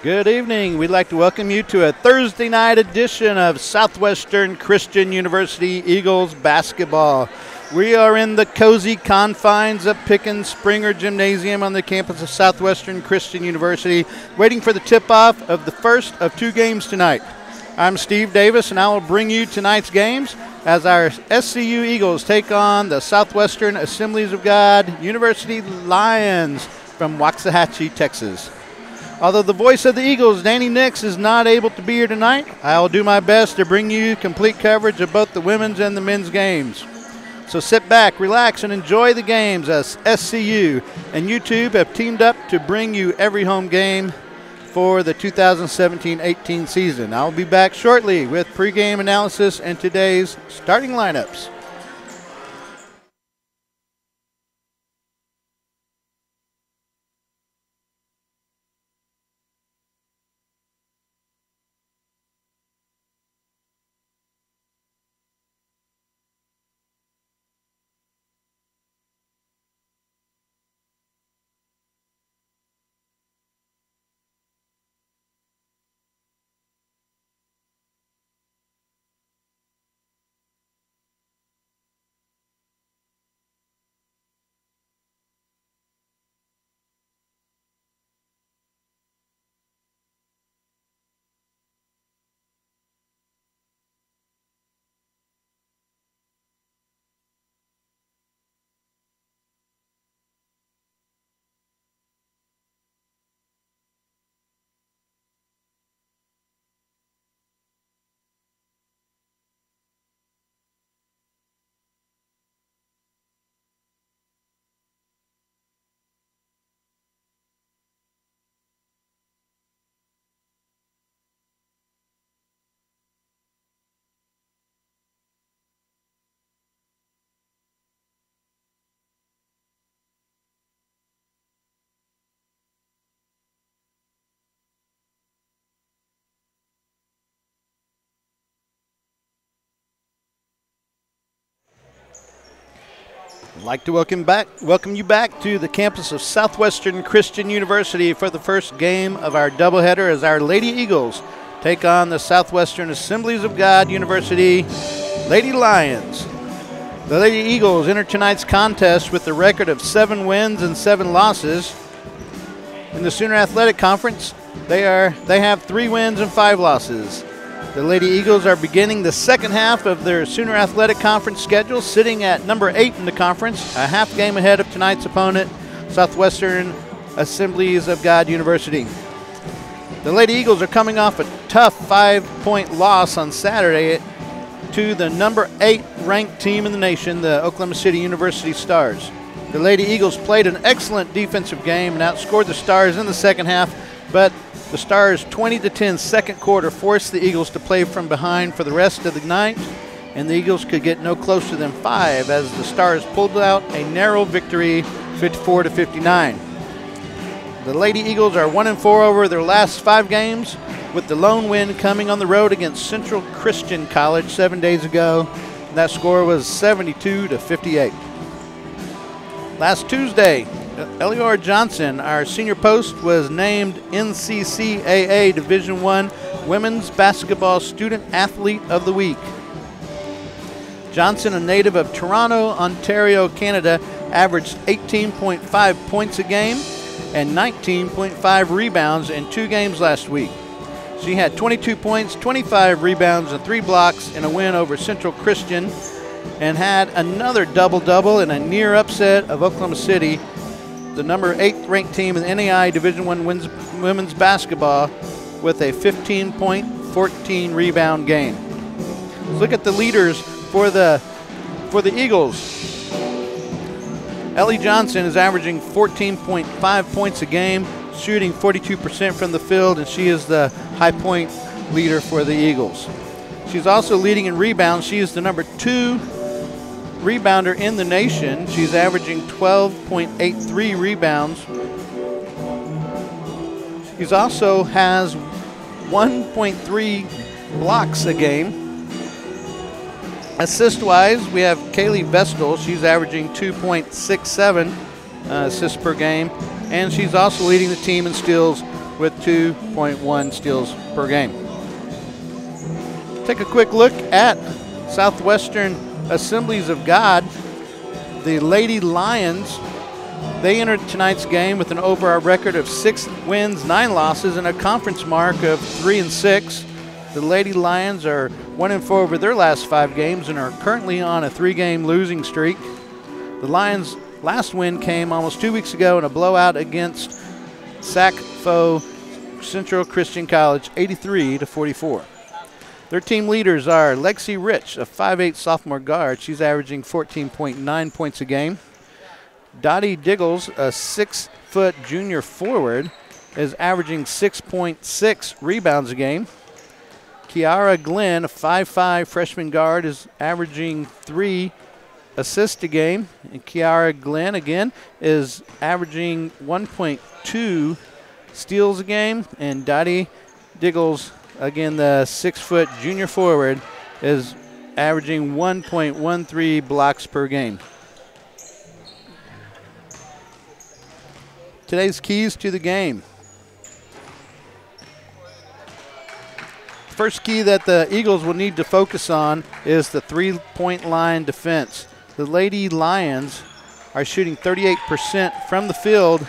Good evening. We'd like to welcome you to a Thursday night edition of Southwestern Christian University Eagles basketball. We are in the cozy confines of Pickens Springer Gymnasium on the campus of Southwestern Christian University, waiting for the tip-off of the first of two games tonight. I'm Steve Davis, and I will bring you tonight's games as our SCU Eagles take on the Southwestern Assemblies of God University Lions from Waxahachie, Texas. Although the voice of the Eagles, Danny Nix, is not able to be here tonight, I will do my best to bring you complete coverage of both the women's and the men's games. So sit back, relax, and enjoy the games as SCU and YouTube have teamed up to bring you every home game for the 2017-18 season. I'll be back shortly with pregame analysis and today's starting lineups. I'd like to welcome you back to the campus of Southwestern Christian University for the first game of our doubleheader as our Lady Eagles take on the Southwestern Assemblies of God University Lady Lions. The Lady Eagles enter tonight's contest with a record of 7 wins and 7 losses. In the Sooner Athletic Conference, they have 3 wins and 5 losses. The Lady Eagles are beginning the second half of their Sooner Athletic Conference schedule, sitting at number 8 in the conference, a half game ahead of tonight's opponent, Southwestern Assemblies of God University. The Lady Eagles are coming off a tough 5-point loss on Saturday to the number 8 ranked team in the nation, the Oklahoma City University Stars. The Lady Eagles played an excellent defensive game and outscored the Stars in the second half, but the Stars' 20-10 second quarter forced the Eagles to play from behind for the rest of the night, and the Eagles could get no closer than 5 as the Stars pulled out a narrow victory, 54-59. The Lady Eagles are 1-4 over their last 5 games, with the lone win coming on the road against Central Christian College 7 days ago. That score was 72-58. Last Tuesday, Elior Johnson, our senior post, was named NCCAA Division I Women's Basketball Student Athlete of the Week. Johnson, a native of Toronto, Ontario, Canada, averaged 18.5 points a game and 19.5 rebounds in 2 games last week. She had 22 points, 25 rebounds, and 3 blocks in a win over Central Christian, and had another double-double in a near upset of Oklahoma City, the number 8th ranked team in the NAI Division I women's basketball, with a 15-point, 14-rebound game. Let's look at the leaders for the Eagles. Ellie Johnson is averaging 14.5 points a game, shooting 42% from the field, and she is the high point leader for the Eagles. She's also leading in rebounds. She is the number 2 rebounder in the nation. She's averaging 12.83 rebounds. She also has 1.3 blocks a game. Assist-wise, we have Kaylee Vestal. She's averaging 2.67 assists per game, and she's also leading the team in steals with 2.1 steals per game. Take a quick look at Southwestern Assemblies of God. The Lady Lions, they entered tonight's game with an overall record of 6 wins, 9 losses, and a conference mark of 3-6. The Lady Lions are 1-4 over their last 5 games and are currently on a 3-game losing streak. The Lions' last win came almost 2 weeks ago in a blowout against SAGU Central Christian College, 83-44. Their team leaders are Lexi Rich, a 5'8" sophomore guard. She's averaging 14.9 points a game. Dottie Diggles, a 6-foot junior forward, is averaging 6.6 rebounds a game. Kiara Glenn, a 5'5" freshman guard, is averaging 3 assists a game. And Kiara Glenn, again, is averaging 1.2 steals a game. And Dottie Diggles, again, the 6-foot junior forward, is averaging 1.13 blocks per game. Today's keys to the game. The first key that the Eagles will need to focus on is the 3-point line defense. The Lady Lions are shooting 38% from the field,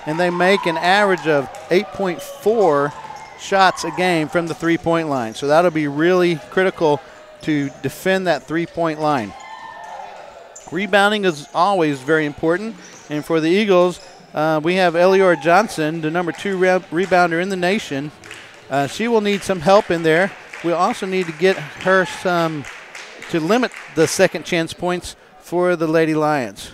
and they make an average of 8.4 shots a game from the 3-point line. So that'll be really critical to defend that 3-point line. Rebounding is always very important, and for the Eagles, we have Elior Johnson, the number 2 rebounder in the nation. She will need some help in there. We'll also need to get her to limit the second chance points for the Lady Lions.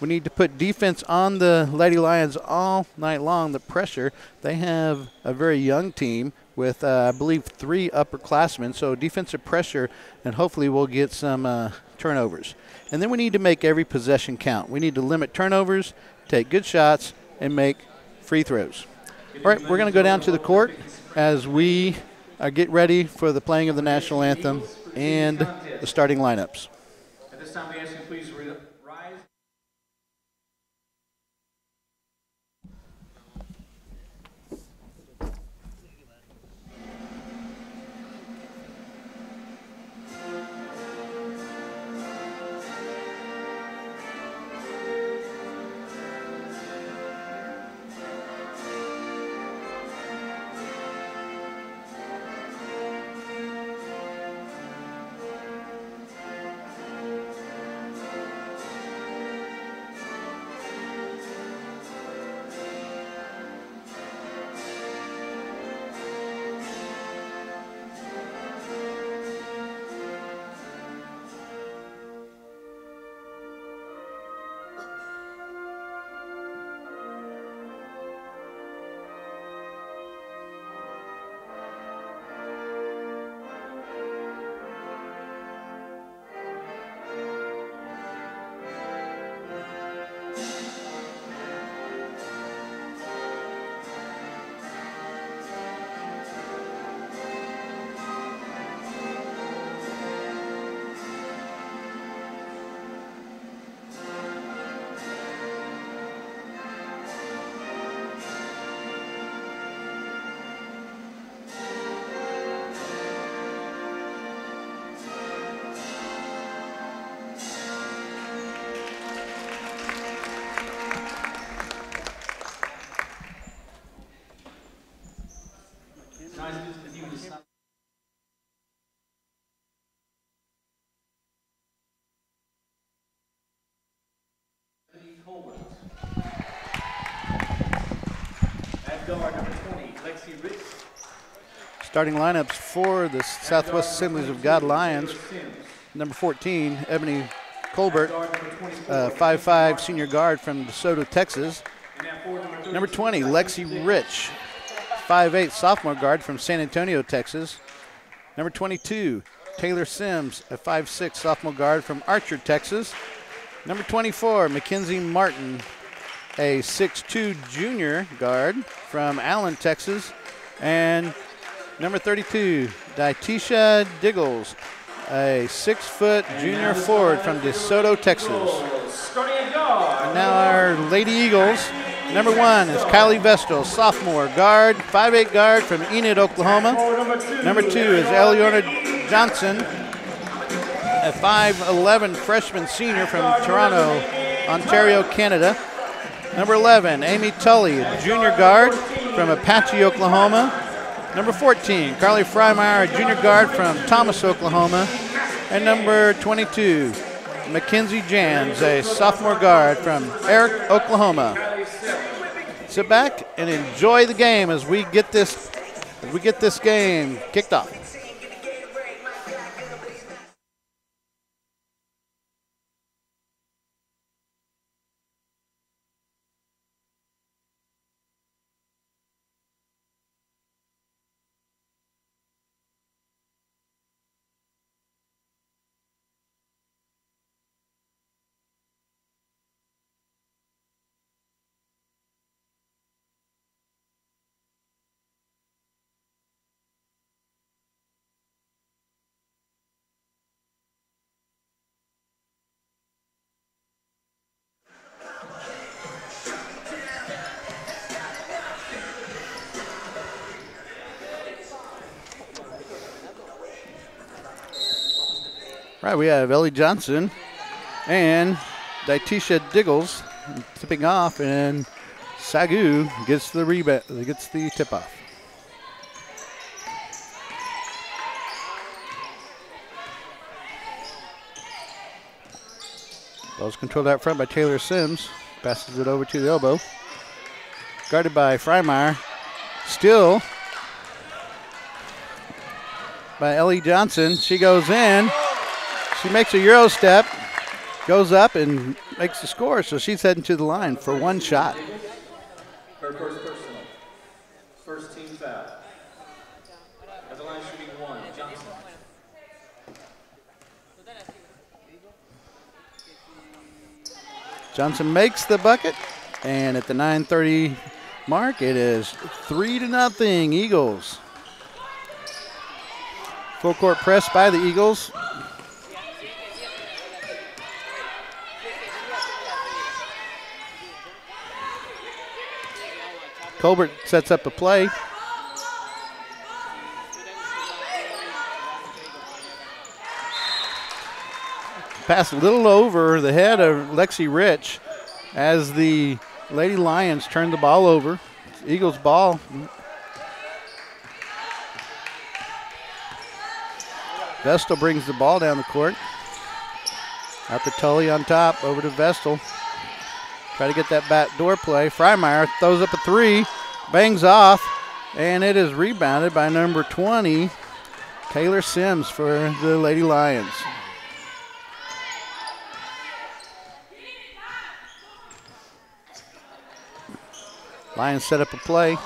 We need to put defense on the Lady Lions all night long, the pressure. They have a very young team with, I believe, 3 upperclassmen, so defensive pressure, and hopefully we'll get some turnovers. And then we need to make every possession count. We need to limit turnovers, take good shots, and make free throws. All right, we're going to go down to the court as we get ready for the playing of the national anthem and the starting lineups. At this time, we ask you please rise. Starting lineups for the Southwest Assemblies of God Lions. Number 14, Ebony Colbert, 5'5" senior guard from DeSoto, Texas. Number 20, Lexi Rich, 5'8" sophomore guard from San Antonio, Texas. Number 22, Taylor Sims, a 5'6" sophomore guard from Archer, Texas. Number 24, Mackenzie Martin, a 6'2" junior guard from Allen, Texas. And number 32, Dietisha Diggles, a 6-foot junior forward from DeSoto, Texas. And now our Lady Eagles Number 1 is Kylie Vestal, sophomore guard, 5'8" guard from Enid, Oklahoma. Number 2 is Eleonora Johnson, a 5'11" freshman senior from Toronto, Ontario, Canada. Number 11, Amy Tully, a junior guard from Apache, Oklahoma. Number 14, Carly Freimeyer, a junior guard from Thomas, Oklahoma. And number 22, Mackenzie Jans, a sophomore guard from Eric, Oklahoma. Sit back and enjoy the game as we get this game kicked off. Right, we have Ellie Johnson and Daitisha Diggles tipping off, and SAGU gets the rebound, gets the tip off. Ball's controlled out front by Taylor Sims. Passes it over to the elbow. Guarded by Freimeyer. Still by Ellie Johnson. She goes in. She makes a Euro step, goes up and makes the score, so she's heading to the line for one shot. Her first personal. First team foul. At the line shooting 1, Johnson. Johnson makes the bucket, and at the 9:30 mark, it is 3-0 Eagles. Full court press by the Eagles. Colbert sets up a play. Pass a little over the head of Lexi Rich as the Lady Lions turn the ball over. It's Eagles ball. Vestal brings the ball down the court. Out to Tully on top, over to Vestal. Try to get that back door play. Freimeyer throws up a 3, bangs off, and it is rebounded by number 20, Taylor Sims for the Lady Lions. Lions set up a play.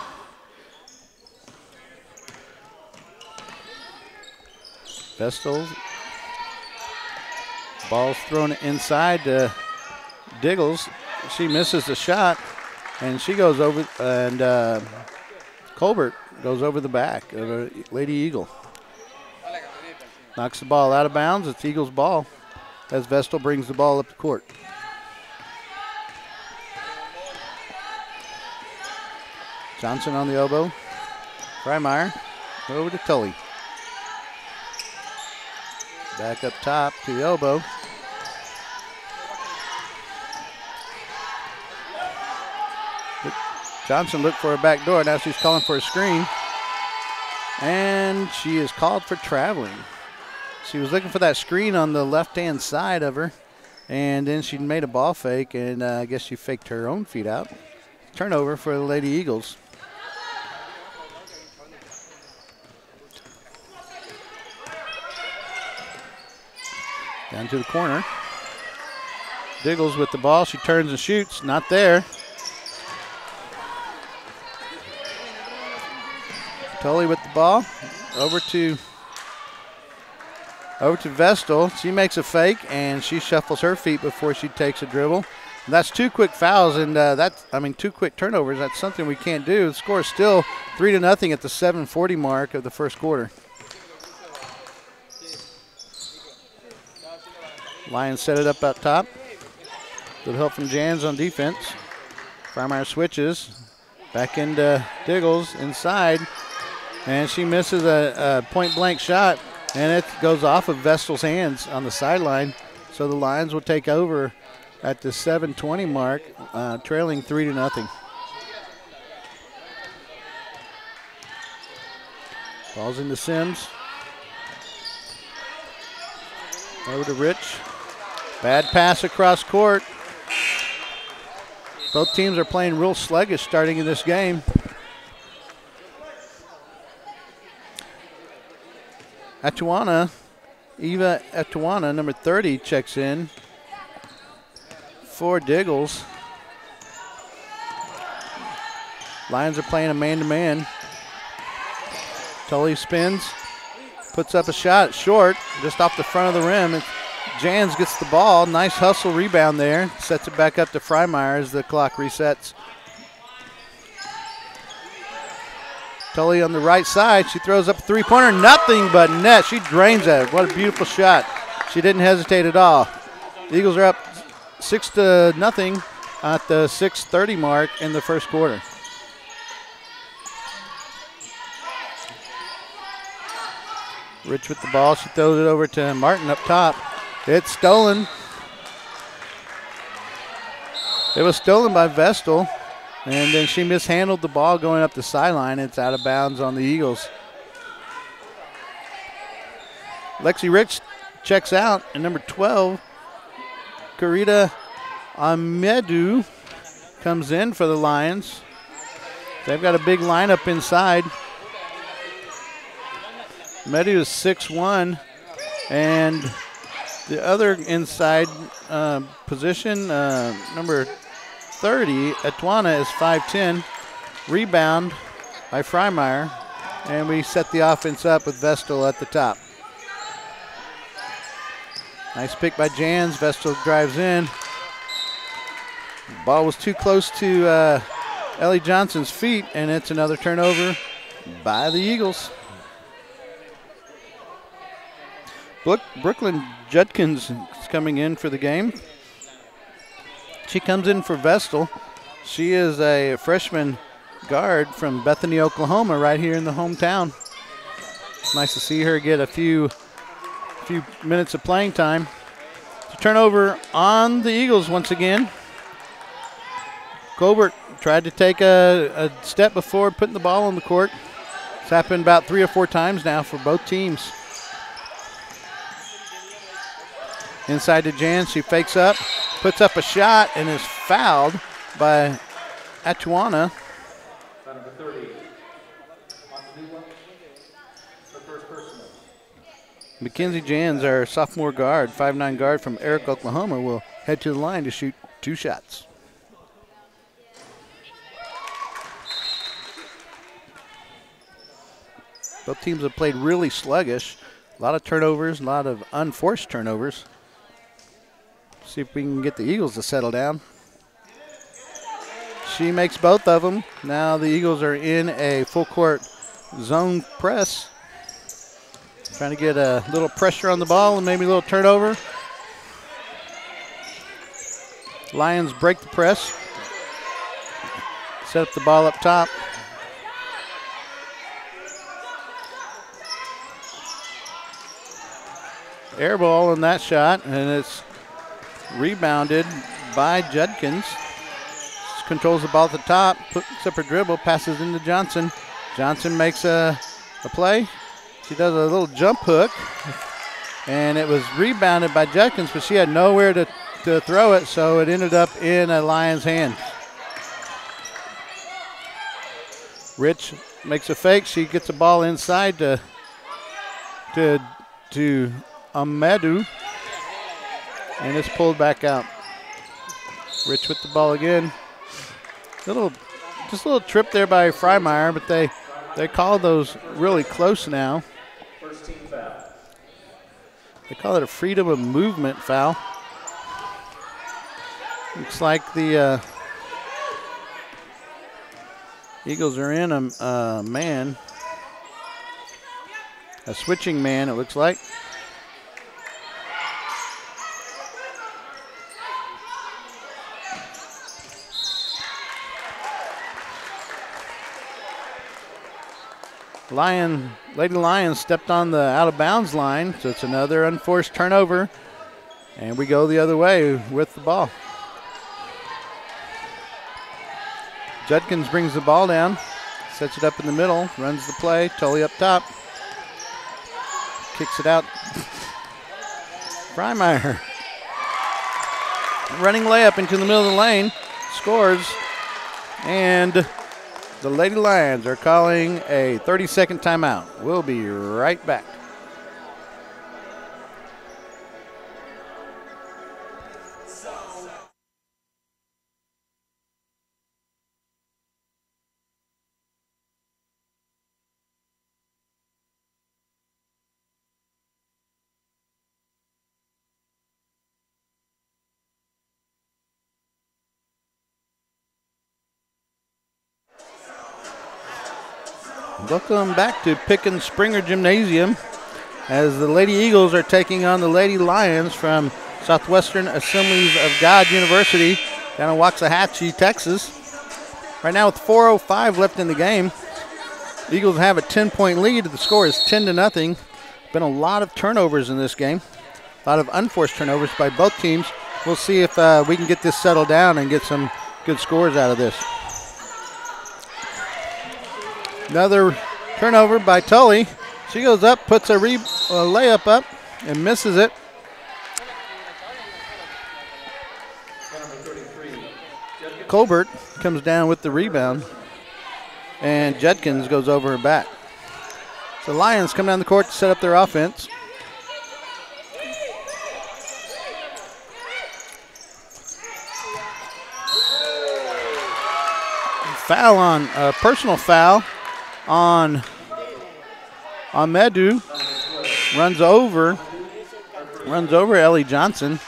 Vestal. Ball's thrown inside to Diggles. She misses the shot, and she goes over, and Colbert goes over the back of a Lady Eagle. Knocks the ball out of bounds. It's Eagles ball as Vestal brings the ball up the court. Johnson on the elbow. Freimeyer over to Tully. Back up top to the elbow. Johnson looked for a back door. Now she's calling for a screen. And she is called for traveling. She was looking for that screen on the left-hand side of her. And then she made a ball fake, and I guess she faked her own feet out. Turnover for the Lady Eagles. Down to the corner. Diggles with the ball. She turns and shoots. Not there. Tully with the ball. Over to Vestal. She makes a fake, and she shuffles her feet before she takes a dribble. And that's 2 quick fouls, and 2 quick turnovers. That's something we can't do. The score is still 3-0 at the 7:40 mark of the first quarter. Lions set it up top. Good help from Jans on defense. Freimeyer switches back into Diggles inside, and she misses a point-blank shot, and it goes off of Vestal's hands on the sideline. So the Lions will take over at the 7:20 mark, trailing 3-0. Ball's into Sims. Over to Rich. Bad pass across court. Both teams are playing real sluggish starting in this game. Eva Atuana, number 30, checks in for Diggles. Lions are playing a man-to-man. Tully spins, puts up a shot short, just off the front of the rim. Jans gets the ball. Nice hustle rebound there. Sets it back up to Freimeyer as the clock resets. Tully on the right side. She throws up a three-pointer. Nothing but net. She drains that. What a beautiful shot. She didn't hesitate at all. The Eagles are up 6-0 at the 6:30 mark in the first quarter. Rich with the ball. She throws it over to Martin up top. It's stolen. It was stolen by Vestal, and then she mishandled the ball going up the sideline. It's out of bounds on the Eagles. Lexi Rich checks out, and number 12, Karita Ahmedu, comes in for the Lions. They've got a big lineup inside. Ahmedu is 6'1", and the other inside position, number 30, Atuana, is 5'10". Rebound by Freimeyer, and we set the offense up with Vestal at the top. Nice pick by Jans. Vestal drives in. Ball was too close to Ellie Johnson's feet, and it's another turnover by the Eagles. Brooklyn Judkins is coming in for the game. She comes in for Vestal. She is a freshman guard from Bethany, Oklahoma, right here in the hometown. It's nice to see her get a few minutes of playing time. So turnover on the Eagles once again. Colbert tried to take a step before putting the ball on the court. It's happened about 3 or 4 times now for both teams. Inside to Jan, she fakes up, puts up a shot, and is fouled by Atuana. Number 30. First personal. Mackenzie Jans, our sophomore guard, 5'9" guard from Eric, Oklahoma, will head to the line to shoot 2 shots. Both teams have played really sluggish. A lot of turnovers, a lot of unforced turnovers. See if we can get the Eagles to settle down. She makes both of them. Now the Eagles are in a full court zone press. Trying to get a little pressure on the ball and maybe a little turnover. Lions break the press. Set up the ball up top. Air ball on that shot, and it's rebounded by Judkins. She controls the ball at the top, puts up her dribble, passes into Johnson. Johnson makes a play. She does a little jump hook, and it was rebounded by Judkins, but she had nowhere to throw it, so it ended up in a Lion's hand. Rich makes a fake. She gets the ball inside to Ahmedu, and it's pulled back out. Rich with the ball again. Just a little trip there by Freimeyer, but they call those really close now. First team foul. They call it a freedom of movement foul. Looks like the Eagles are in a man, a switching man, it looks like. Lady Lions stepped on the out of bounds line, so it's another unforced turnover. And we go the other way with the ball. Judkins brings the ball down, sets it up in the middle, runs the play, Tully up top. Kicks it out. Freimeyer. Running layup into the middle of the lane, scores, and the Lady Lions are calling a 30-second timeout. We'll be right back. Welcome back to Pickens Springer Gymnasium as the Lady Eagles are taking on the Lady Lions from Southwestern Assemblies of God University down in Waxahachie, Texas. Right now with 4:05 left in the game, the Eagles have a 10-point lead. The score is 10-0. Been a lot of turnovers in this game, a lot of unforced turnovers by both teams. We'll see if we can get this settled down and get some good scores out of this. Another turnover by Tully. She goes up, puts a layup up, and misses it. Colbert comes down with the rebound, and Judkins goes over her back. So the Lions come down the court to set up their offense. Foul on personal foul on Medu. Runs over Ellie Johnson.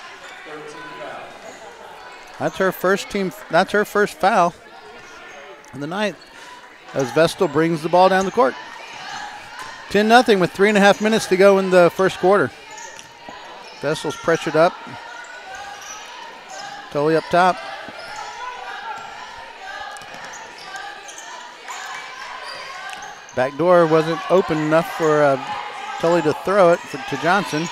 That's her first foul of the night as Vestal brings the ball down the court. 10-0 with 3.5 minutes to go in the first quarter. Vestal's pressured up. Tully up top. Back door wasn't open enough for Tully to throw it to Johnson.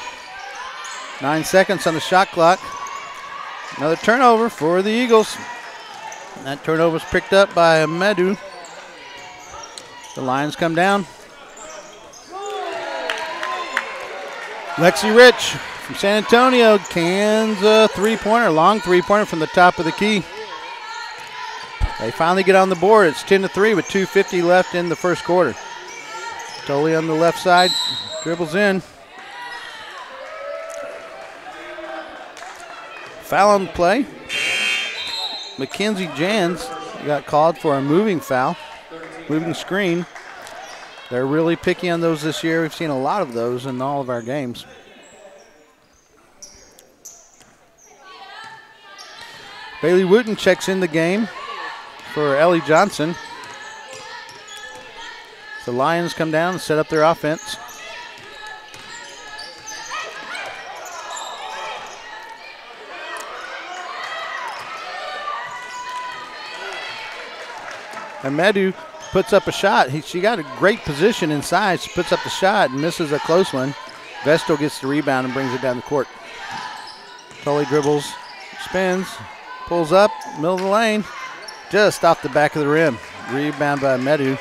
9 seconds on the shot clock. Another turnover for the Eagles. And that turnover was picked up by Medu. The Lions come down. Lexi Rich from San Antonio cans a three-pointer, long three-pointer from the top of the key. They finally get on the board. It's 10-3 with 2:50 left in the first quarter. Tully on the left side, dribbles in. Foul on the play. Mackenzie Jans got called for a moving foul, moving screen. They're really picky on those this year. We've seen a lot of those in all of our games. Bailey Wooten checks in the game for Ellie Johnson. The Lions come down and set up their offense. And Medu puts up a shot. She got a great position inside. She puts up the shot and misses a close one. Vestal gets the rebound and brings it down the court. Tully dribbles, spins, pulls up, middle of the lane, just off the back of the rim. Rebound by Medu.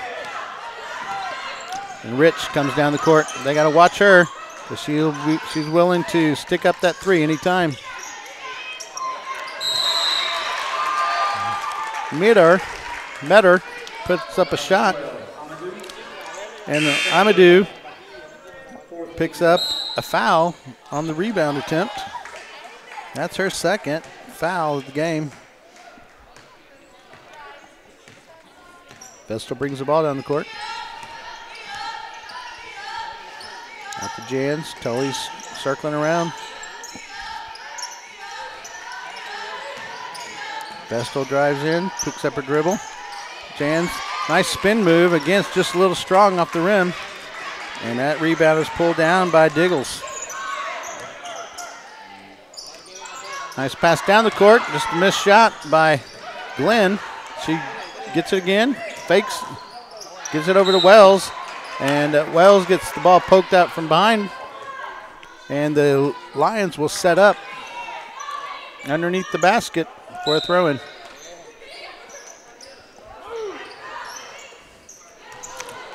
And Rich comes down the court. They got to watch her because she's willing to stick up that three anytime. Meter puts up a shot. And Amadou picks up a foul on the rebound attempt. That's her second foul of the game. Vestal brings the ball down the court. Out to Jans. Tully's circling around. Vestal drives in, picks up her dribble. Jans, nice spin move against, just a little strong off the rim. And that rebound is pulled down by Diggles. Nice pass down the court, just a missed shot by Glenn. She gets it again, fakes, gives it over to Wells. And Wells gets the ball poked out from behind. And the Lions will set up underneath the basket for a throw-in.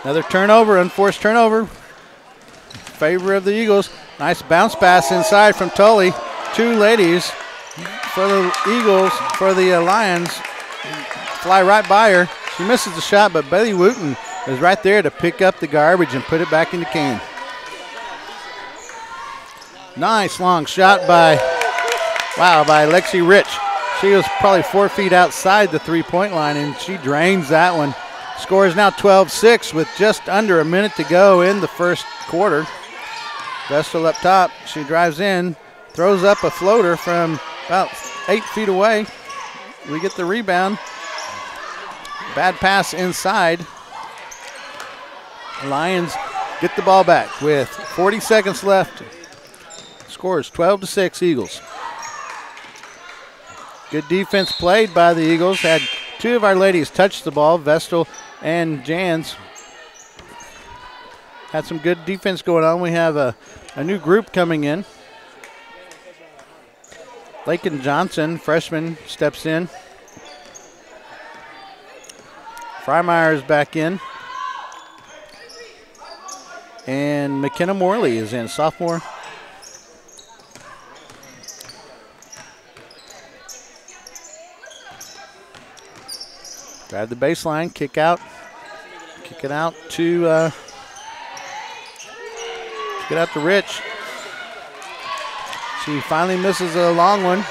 Another turnover, unforced turnover. Favor of the Eagles. Nice bounce pass inside from Tully. Two ladies for the Eagles, for the Lions. Fly right by her. She misses the shot, but Betty Wooten is right there to pick up the garbage and put it back in the can. Nice long shot by Lexi Rich. She was probably 4 feet outside the three-point line, and she drains that one. Score is now 12-6 with just under a minute to go in the first quarter. Vestal up top. She drives in, throws up a floater from about 8 feet away. We get the rebound. Bad pass inside. Lions get the ball back with 40 seconds left. Score is 12-6 Eagles. Good defense played by the Eagles. Had two of our ladies touch the ball. Vestal and Jans had some good defense going on. We have a new group coming in. Lakin Johnson, freshman, steps in. Freymeyer's back in. And McKenna Morley is in, sophomore. Grab the baseline, kick it out to Rich. She finally misses a long one.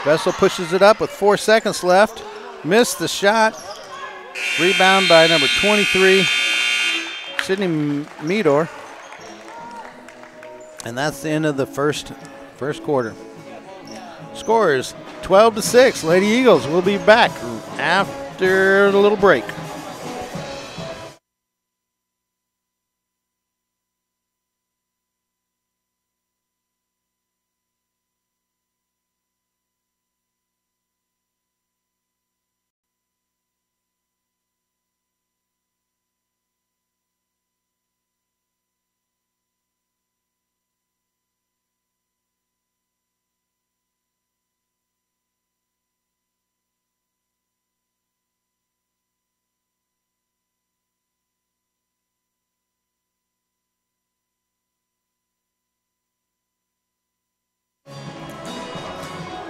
Vessel pushes it up with 4 seconds left. Missed the shot. Rebound by number 23, Sydney Meador. And that's the end of the first quarter. Score is 12-6. Lady Eagles will be back after the little break.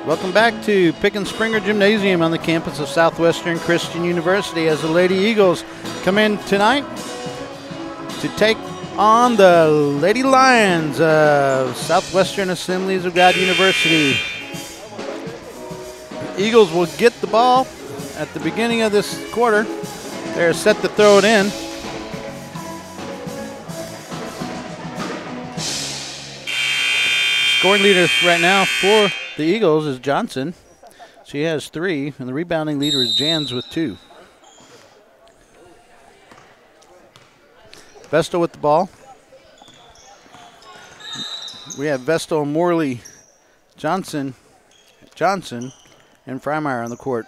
Welcome back to Pick and Springer Gymnasium on the campus of Southwestern Christian University as the Lady Eagles come in tonight to take on the Lady Lions of Southwestern Assemblies of God University. The Eagles will get the ball at the beginning of this quarter. They're set to throw it in. Scoring leader right now for the Eagles is Johnson. She has 3, and the rebounding leader is Jans with 2. Vestal with the ball. We have Vestal, Morley, Johnson, and Freimeyer on the court.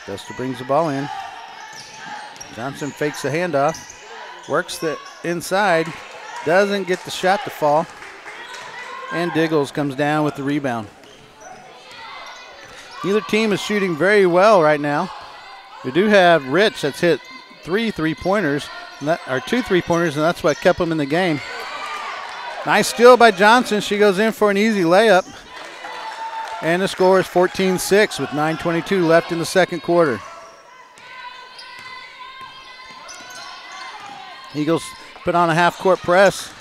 Vestal brings the ball in. Johnson fakes the handoff, works the inside, doesn't get the shot to fall, and Diggles comes down with the rebound. Neither team is shooting very well right now. We do have Rich that's hit 2 3-pointers, and that's what kept them in the game. Nice steal by Johnson. She goes in for an easy layup. And the score is 14-6 with 9:22 left in the second quarter. Eagles put on a half-court press.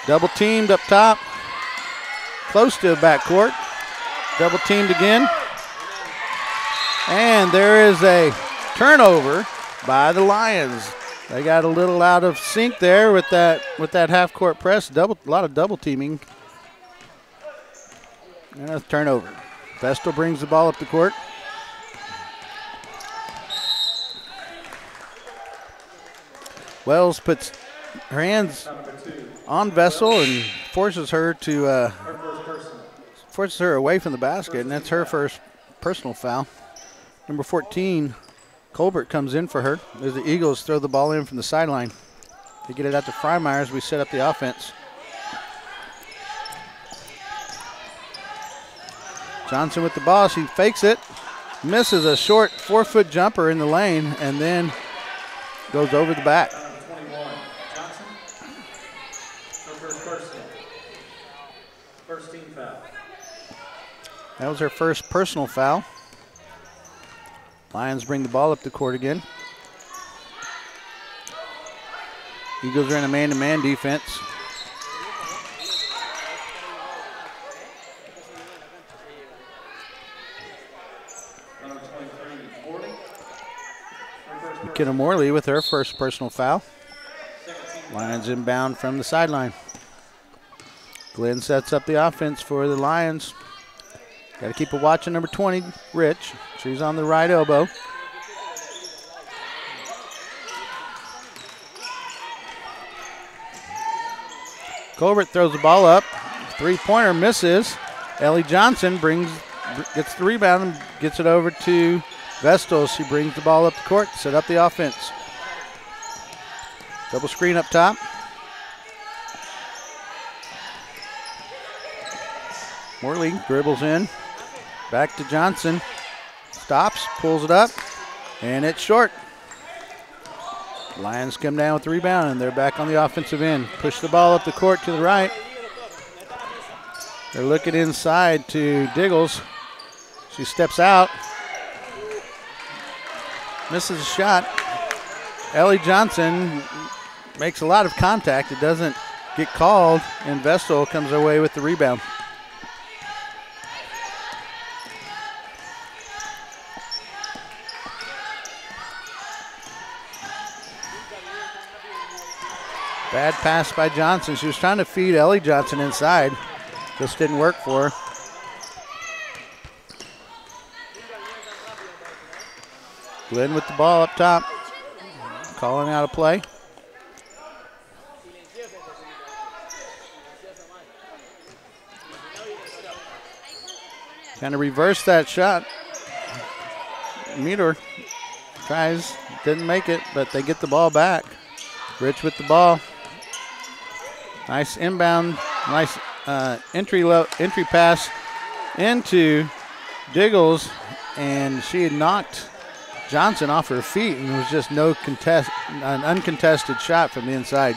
Double teamed up top. Close to a backcourt. Double teamed again. And there is a turnover by the Lions. They got a little out of sync there with that half-court press. A lot of double teaming. And a turnover. Vestal brings the ball up the court. Wells puts her hands on Vessel and forces her away from the basket, and that's her first personal foul. Number 14, Colbert, comes in for her as the Eagles throw the ball in from the sideline. They get it out to Freimeyer as we set up the offense. Johnson with the ball. She fakes it, misses a short 4-foot jumper in the lane, and then goes over the back. 21, Johnson. Her first personal. First team foul. That was her first personal foul. Lions bring the ball up the court again. Eagles are in a man-to-man defense. McKenna Morley with her first personal foul. Lions inbound from the sideline. Glenn sets up the offense for the Lions. Got to keep a watch on number 20, Rich. She's on the right elbow. Colbert throws the ball up. Three-pointer misses. Ellie Johnson gets the rebound and gets it over to Vestal. She brings the ball up the court, set up the offense. Double screen up top. Morley dribbles in. Back to Johnson. Stops, pulls it up, and it's short. Lions come down with the rebound, and they're back on the offensive end. Push the ball up the court to the right. They're looking inside to Diggles. She steps out. Misses a shot. Ellie Johnson makes a lot of contact. It doesn't get called, and Vestal comes away with the rebound. Bad pass by Johnson. She was trying to feed Ellie Johnson inside. Just didn't work for her. Glenn with the ball up top. Calling out a play. Trying to reverse that shot. Meter tries, didn't make it, but they get the ball back. Rich with the ball. Nice inbound, nice entry pass into Diggles, and she had knocked Johnson off her feet, and it was just an uncontested shot from the inside.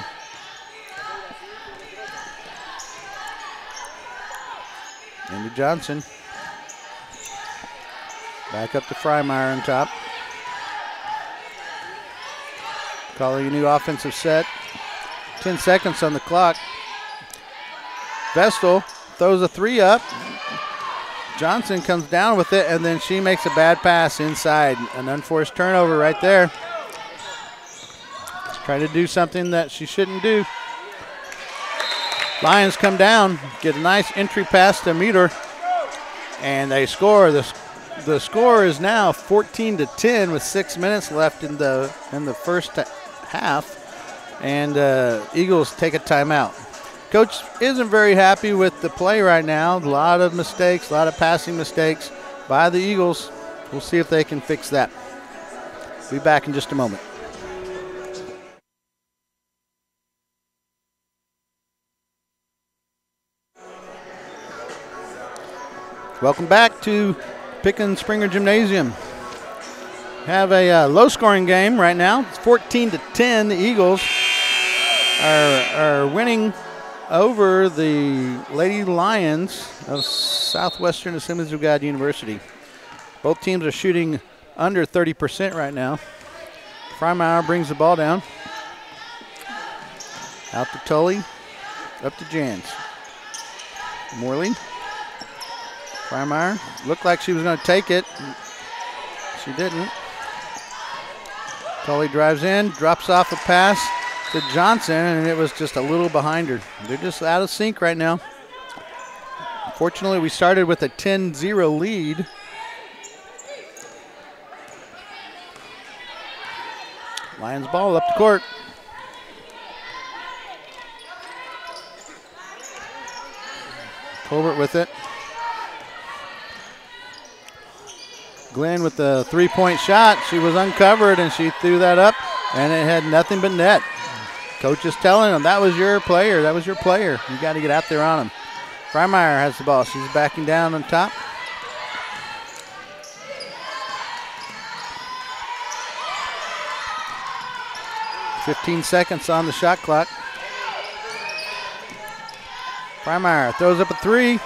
Into Johnson. Back up to Freimeyer on top. Calling a new offensive set. 10 seconds on the clock. Vestal throws a three up. Johnson comes down with it, and then she makes a bad pass inside. An unforced turnover right there. Trying to do something that she shouldn't do. Lions come down, get a nice entry pass to Meter, and they score. The score is now 14-10 with 6 minutes left in the first half. And Eagles take a timeout. Coach isn't very happy with the play right now. A lot of mistakes, a lot of passing mistakes by the Eagles. We'll see if they can fix that. Be back in just a moment. Welcome back to Pickens Springer Gymnasium. Have a low-scoring game right now. It's 14-10. The Eagles are winning over the Lady Lions of Southwestern Assemblies of God University. Both teams are shooting under 30% right now. Freimeyer brings the ball down. Out to Tully. Up to Jans. Morley. Freimeyer looked like she was going to take it. She didn't. Tully drives in, drops off a pass to Johnson, and it was just a little behind her. They're just out of sync right now. Unfortunately, we started with a 10-0 lead. Lions ball up the court. Colbert with it. Glenn with the three-point shot. She was uncovered, and she threw that up, and it had nothing but net. Coach is telling them, that was your player. That was your player. You got to get out there on him. Freimeyer has the ball. She's backing down on top. "15 seconds on the shot clock. Freimeyer throws up a three.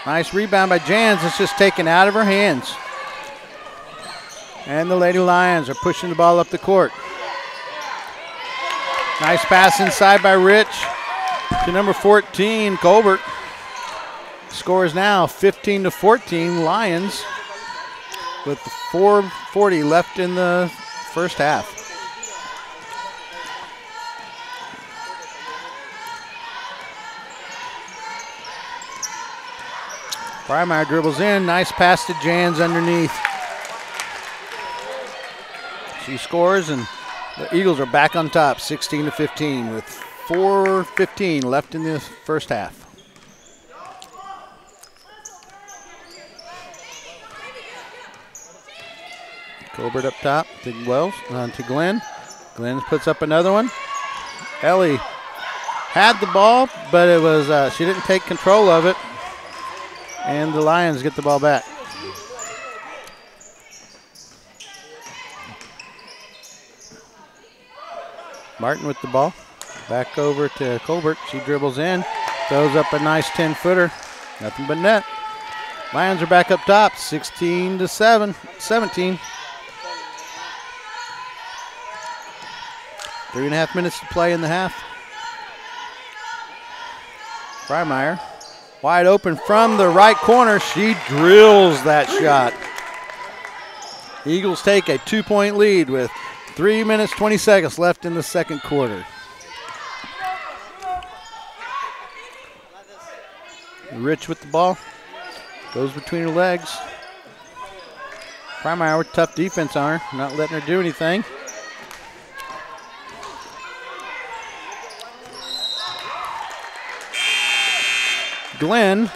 Nice rebound by Jans. It's just taken out of her hands. And the Lady Lions are pushing the ball up the court. Nice pass inside by Rich to number 14, Colbert. Score is now 15-14, Lions, with 4:40 left in the first half. Freimeyer dribbles in. Nice pass to Jans underneath. She scores, and the Eagles are back on top, 16-15, with 4:15 left in the first half. Colbert up top to Wells, to Glenn. Glenn puts up another one. Ellie had the ball, but it was she didn't take control of it. And the Lions get the ball back. Martin with the ball. Back over to Colbert. She dribbles in. Throws up a nice 10-footer. Nothing but net. Lions are back up top, 16-17. 3.5 minutes to play in the half. Freimeyer. Wide open from the right corner. She drills that shot. Eagles take a 2-point lead with 3 minutes, 20 seconds left in the second quarter. Rich with the ball. Goes between her legs. Freimeyer with tough defense on her, not letting her do anything. Glenn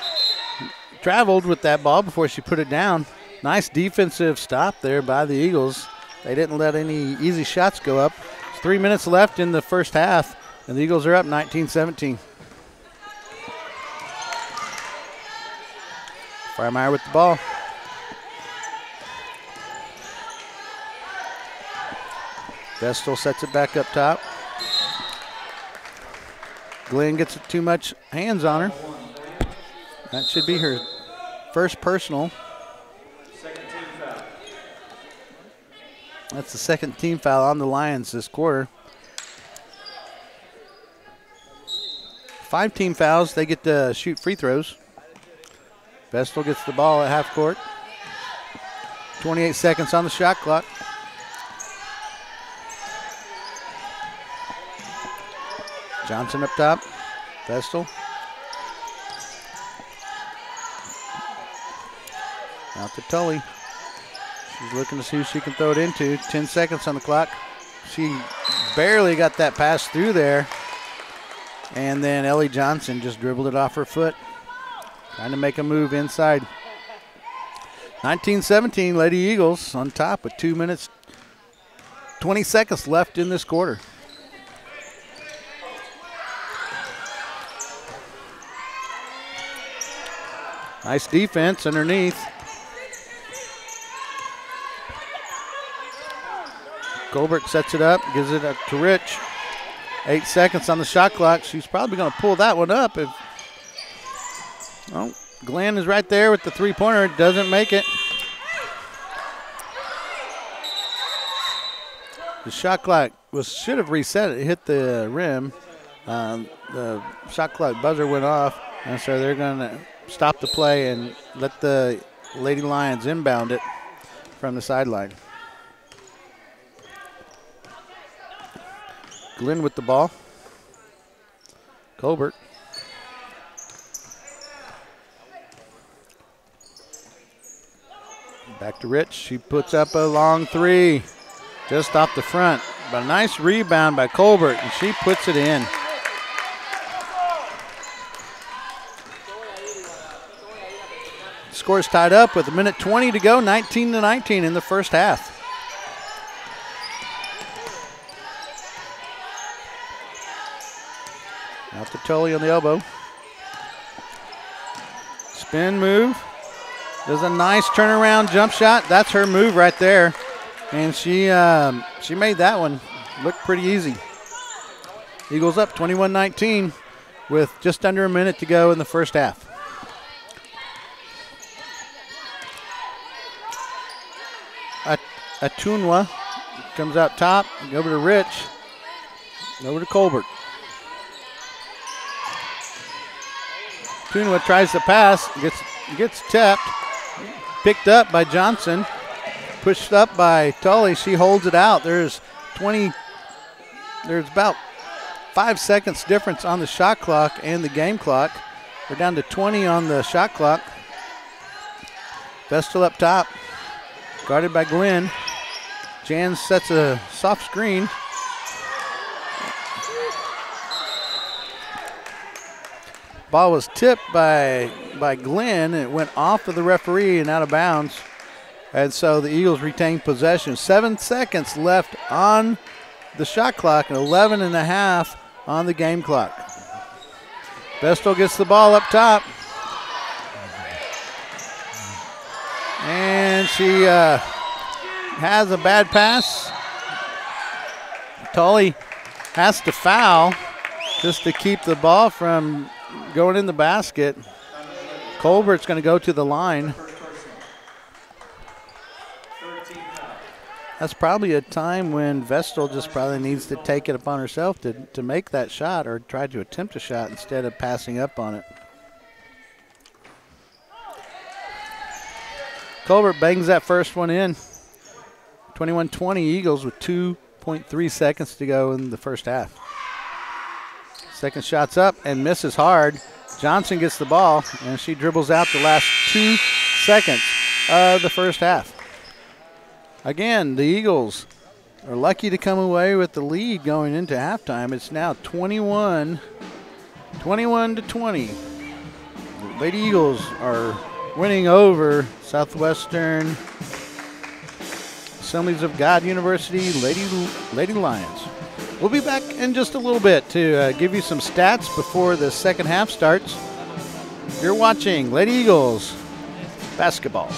traveled with that ball before she put it down. Nice defensive stop there by the Eagles. They didn't let any easy shots go up. 3 minutes left in the first half, and the Eagles are up 19-17. Freimeyer with the ball. Vestal sets it back up top. Glenn gets too much hands on her. That should be her first personal. That's the second team foul on the Lions this quarter. 5 team fouls, they get to shoot free throws. Vestal gets the ball at half court. 28 seconds on the shot clock. Johnson up top. Vestal. Out to Tully. She's looking to see who she can throw it into. 10 seconds on the clock. She barely got that pass through there. And then Ellie Johnson just dribbled it off her foot. Trying to make a move inside. 19-17, Lady Eagles on top with 2 minutes, 20 seconds left in this quarter. Nice defense underneath. Colbert sets it up, gives it up to Rich. 8 seconds on the shot clock. She's probably going to pull that one up. Oh, Glenn is right there with the three-pointer. Doesn't make it. The shot clock should have reset. It hit the rim. The shot clock buzzer went off, and so they're going to stop the play and let the Lady Lions inbound it from the sideline. Glenn with the ball. Colbert. Back to Rich. She puts up a long three just off the front. But a nice rebound by Colbert, and she puts it in. Score's tied up with 1:20 to go, 19-19 in the first half. Out to Tully on the elbow. Spin move. Does a nice turnaround jump shot. That's her move right there. And she made that one look pretty easy. Eagles up 21-19 with just under a minute to go in the first half. Atunwa comes out top, over to Rich, over to Colbert. Atunwa tries to pass, gets tapped, picked up by Johnson, pushed up by Tully. She holds it out. There's about 5 seconds difference on the shot clock and the game clock. We're down to 20 on the shot clock. Vestal up top, guarded by Glenn. Jan sets a soft screen. Ball was tipped by Glenn. It went off of the referee and out of bounds. And so the Eagles retain possession. 7 seconds left on the shot clock and 11 and a half on the game clock. Vestal gets the ball up top. And she has a bad pass. Tully has to foul just to keep the ball from going in the basket. Colbert's going to go to the line. That's probably a time when Vestal just probably needs to take it upon herself to make that shot or try to attempt a shot instead of passing up on it. Colbert bangs that first one in. 21-20 Eagles with 2.3 seconds to go in the first half. Second shot's up and misses hard. Johnson gets the ball, and she dribbles out the last 2 seconds of the first half. Again, the Eagles are lucky to come away with the lead going into halftime. It's now 21-20. The Lady Eagles are winning over Southwestern Assemblies of God University Lady Lions. We'll be back in just a little bit to give you some stats before the second half starts. You're watching Lady Eagles basketball.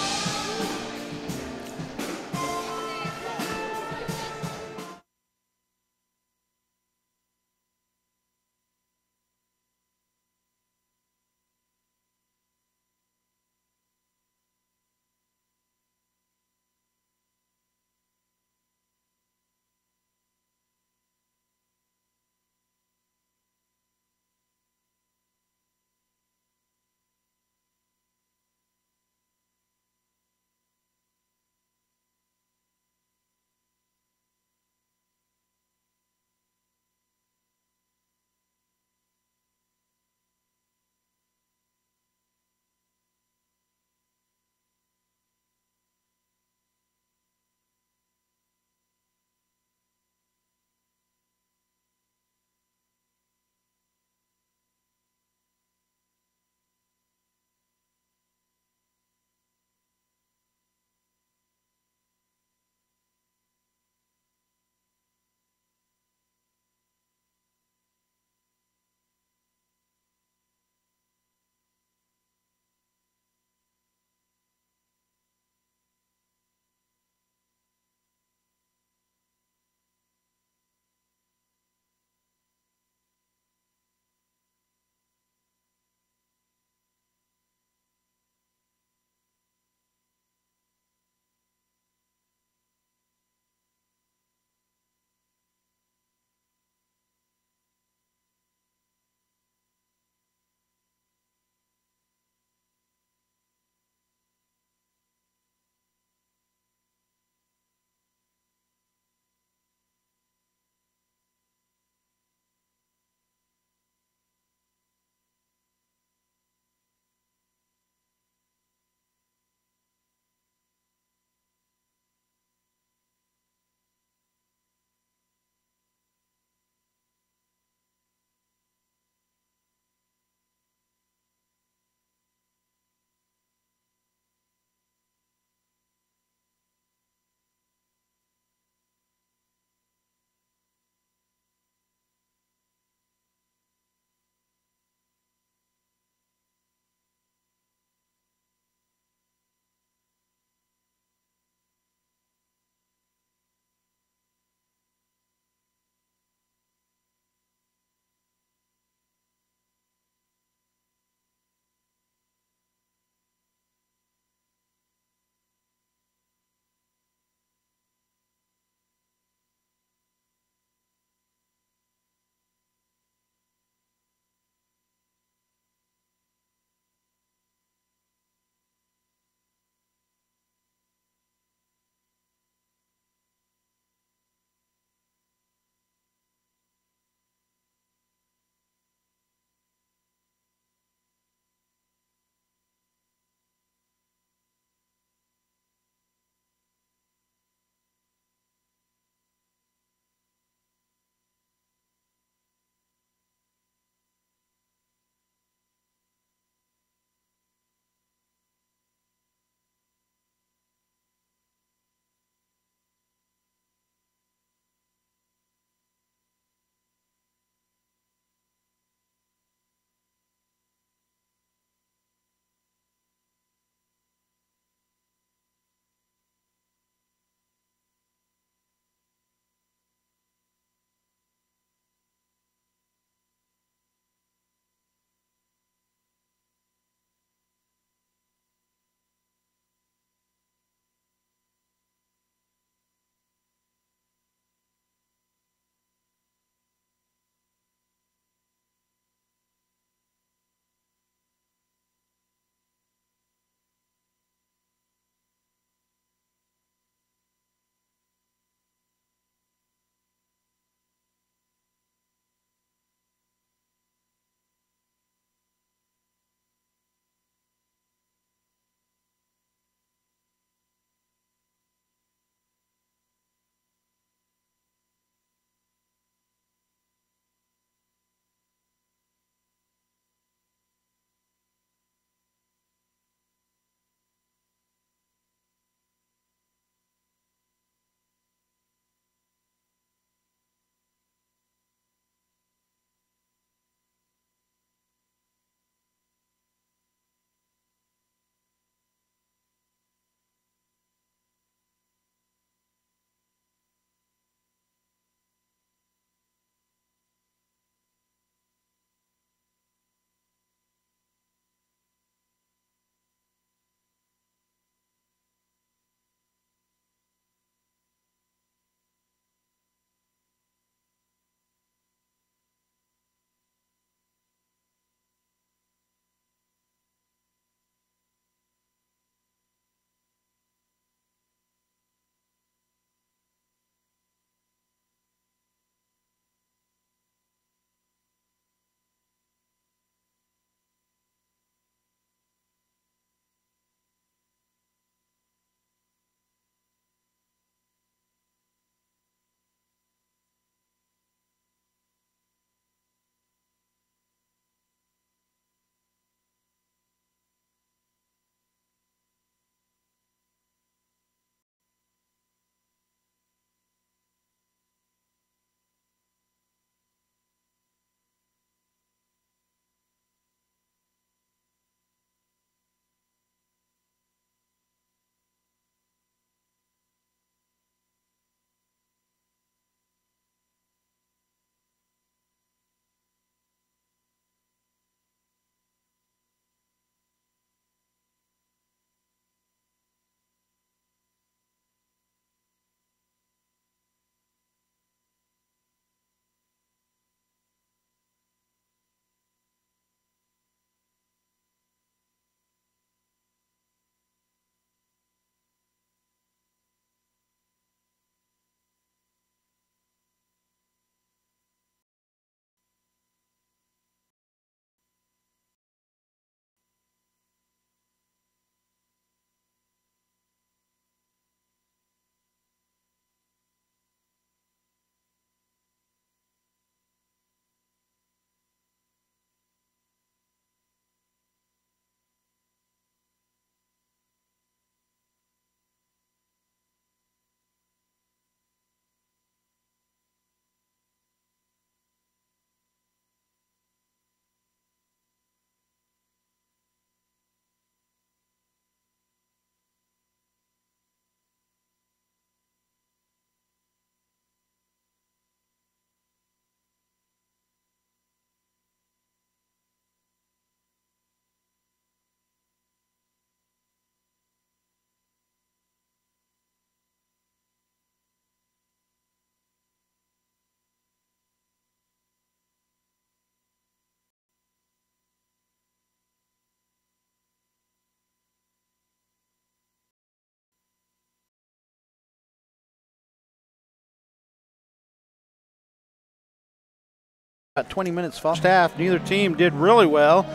About 20 minutes first half. Neither team did really well.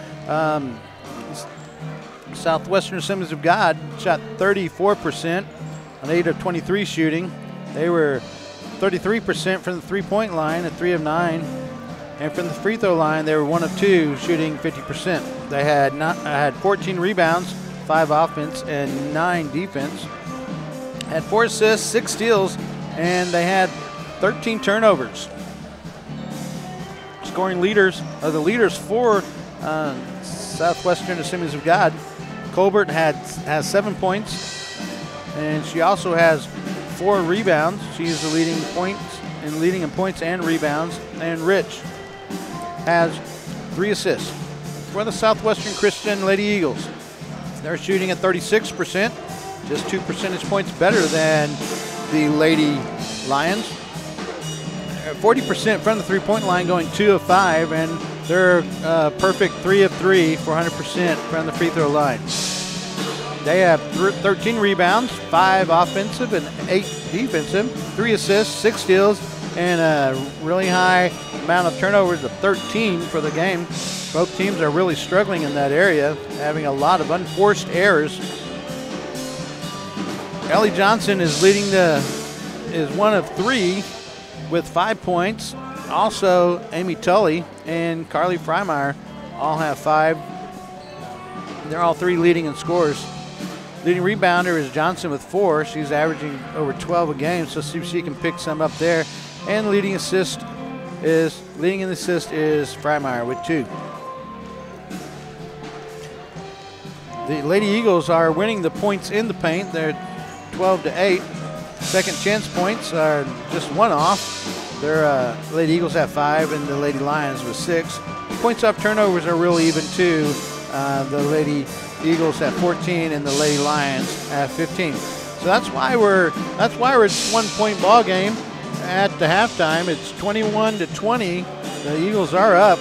Southwestern Assemblies of God shot 34% on 8 of 23 shooting. They were 33% from the three-point line at 3 of 9. And from the free throw line, they were 1 of 2, shooting 50%. They had 14 rebounds, 5 offense, and 9 defense. Had 4 assists, 6 steals, and they had 13 turnovers. Scoring leaders are the leaders for Southwestern Assemblies of God. Colbert has 7 points, and she also has 4 rebounds. She's the leading in points and rebounds. And Rich has 3 assists. For the Southwestern Christian Lady Eagles, they're shooting at 36%, just 2 percentage points better than the Lady Lions. 40% from the three-point line, going 2 of 5, and they're perfect 3 of 3 for 100% from the free throw line. They have 13 rebounds, 5 offensive and 8 defensive, 3 assists, 6 steals, and a really high amount of turnovers of 13 for the game. Both teams are really struggling in that area, having a lot of unforced errors. Ellie Johnson is is 1 of 3 with 5 points. Also, Amy Tully and Carly Freimeyer all have 5. They're all 3 leading in scores. Leading rebounder is Johnson with 4. She's averaging over 12 a game, so see if she can pick some up there. And leading in assist is Freimeyer with 2. The Lady Eagles are winning the points in the paint. They're 12 to 8. Second chance points are just 1 off. Their Lady Eagles have 5 and the Lady Lions with 6. Points off turnovers are real even too. The Lady Eagles have 14 and the Lady Lions have 15. So that's why it's 1 point ball game at the halftime. It's 21 to 20. The Eagles are up.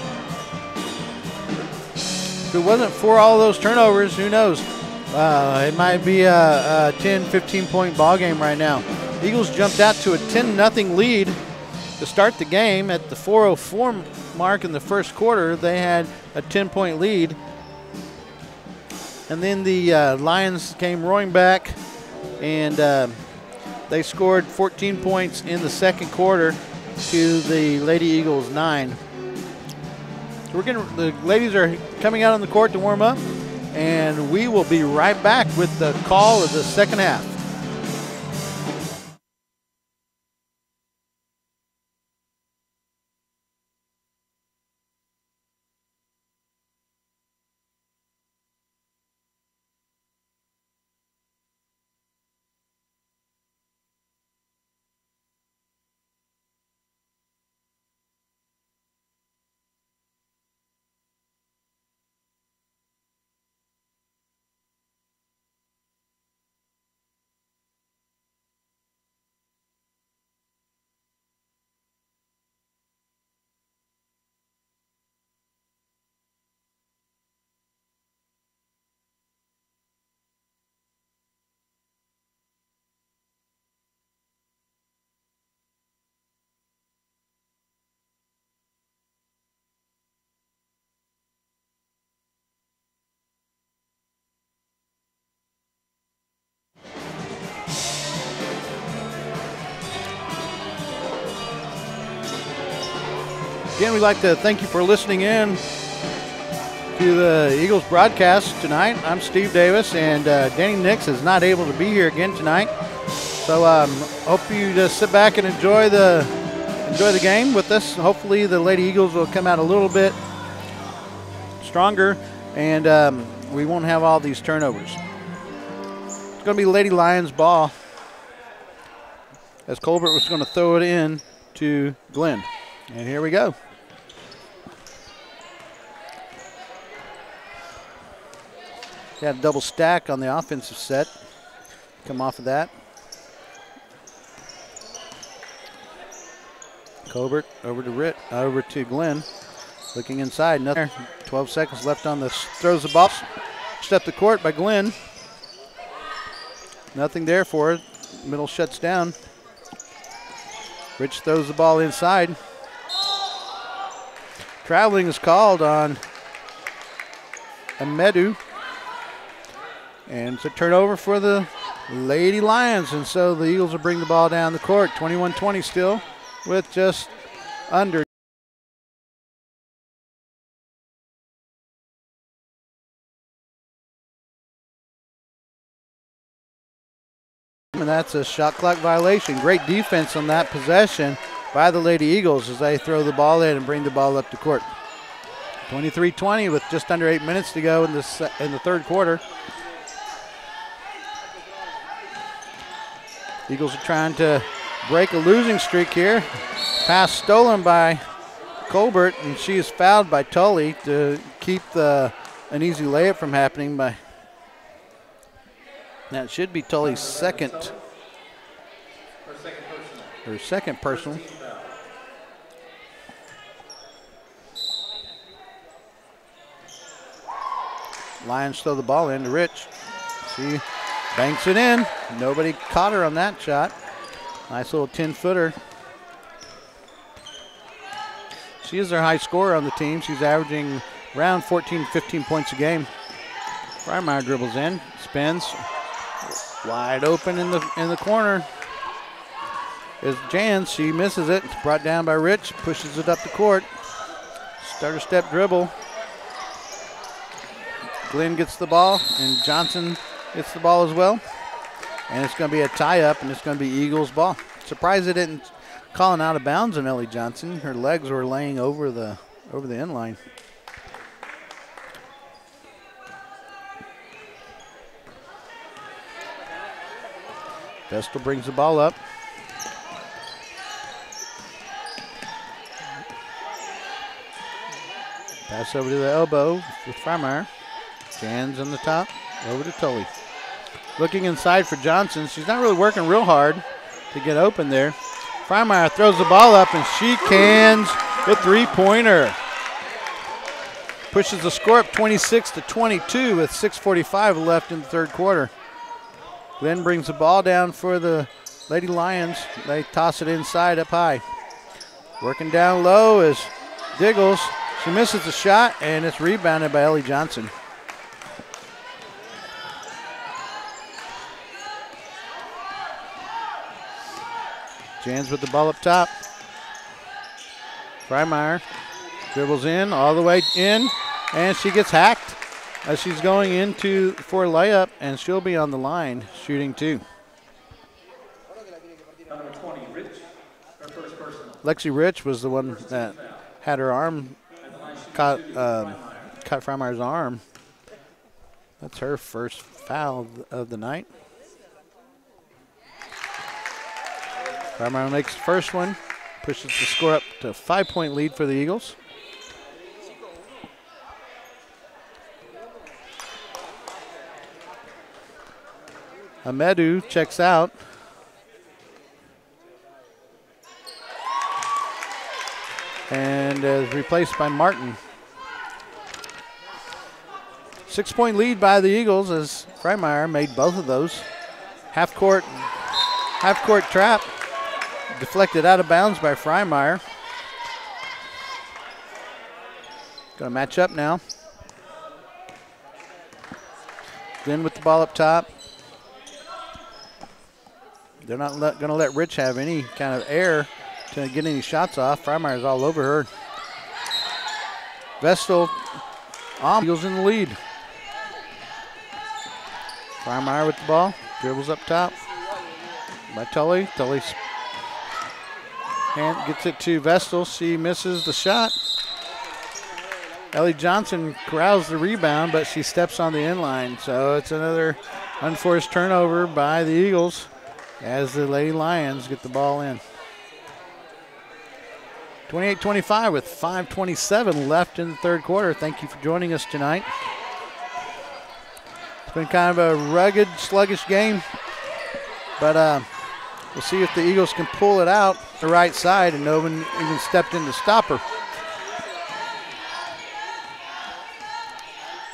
If it wasn't for all those turnovers, who knows? It might be a 10, 15-point ball game right now. Eagles jumped out to a 10-0 lead to start the game. At the 4:04 mark in the first quarter, they had a 10-point lead. And then the Lions came roaring back, and they scored 14 points in the second quarter to the Lady Eagles 9. So the ladies are coming out on the court to warm up, and we will be right back with the call of the second half. Again, we'd like to thank you for listening in to the Eagles broadcast tonight. I'm Steve Davis, and Danny Nix is not able to be here again tonight. So hope you just sit back and enjoy the game with us. Hopefully the Lady Eagles will come out a little bit stronger, and we won't have all these turnovers. It's going to be Lady Lions ball, as Colbert was going to throw it in to Glenn. And here we go. They had a double stack on the offensive set. Come off of that. Colbert over to Glenn. Looking inside. Nothing. 12 seconds left on this. Throws the ball. Step the court by Glenn. Nothing there for it. Middle shuts down. Rich throws the ball inside. Traveling is called on Amedu. And it's a turnover for the Lady Lions. And so the Eagles will bring the ball down the court. 21-20 still with just under. And that's a shot clock violation. Great defense on that possession by the Lady Eagles as they throw the ball in and bring the ball up the court. 23-20 with just under 8 minutes to go in the third quarter. Eagles are trying to break a losing streak here. Pass stolen by Colbert, and she is fouled by Tully to keep an easy layup from happening. That should be Tully's second personal. Lions throw the ball in to Rich. She banks it in. Nobody caught her on that shot. Nice little 10-footer. She is their high scorer on the team. She's averaging around 14, 15 points a game. Freimeyer dribbles in, spins. Wide open in the corner is Jans. She misses it. It's brought down by Rich. Pushes it up the court. Starter step dribble. Glenn gets the ball, and Johnson gets the ball as well. And it's going to be a tie-up, and it's going to be Eagles ball. Surprised they didn't call an out of bounds on Ellie Johnson. Her legs were laying over the end line. Vestal brings the ball up. Pass over to the elbow with Freimeyer. Jans on the top, over to Tully. Looking inside for Johnson. She's not really working real hard to get open there. Freimeyer throws the ball up, and she cans the three-pointer. Pushes the score up 26-22 with 6:45 left in the third quarter. Glenn brings the ball down for the Lady Lions. They toss it inside up high. Working down low is Diggles. She misses the shot, and it's rebounded by Ellie Johnson. Jans with the ball up top. Freimeyer dribbles in, all the way in, and she gets hacked as she's going into for a layup, and she'll be on the line shooting two. Number 20, Rich, her first personal. Lexi Rich was the one that had her arm, caught Freimeyer's arm. That's her first foul of the night. Freimeyer makes the first one, pushes the score up to a 5-point lead for the Eagles. Amedu checks out. And is replaced by Martin. 6-point lead by the Eagles as Freimeyer made both of those. Half court trap. Deflected out of bounds by Freimeyer. Going to match up now. Glenn with the ball up top. They're not going to let Rich have any kind of air to get any shots off. Freimeyer's all over her. Vestal, Eagles in the lead. Freimeyer with the ball, dribbles up top by Tully. Tully gets it to Vestal. She misses the shot. Ellie Johnson corrals the rebound, but she steps on the inline. So it's another unforced turnover by the Eagles as the Lady Lions get the ball in. 28-25 with 5:27 left in the third quarter. Thank you for joining us tonight. It's been kind of a rugged, sluggish game, but we'll see if the Eagles can pull it out the right side, and no one even stepped in to stop her.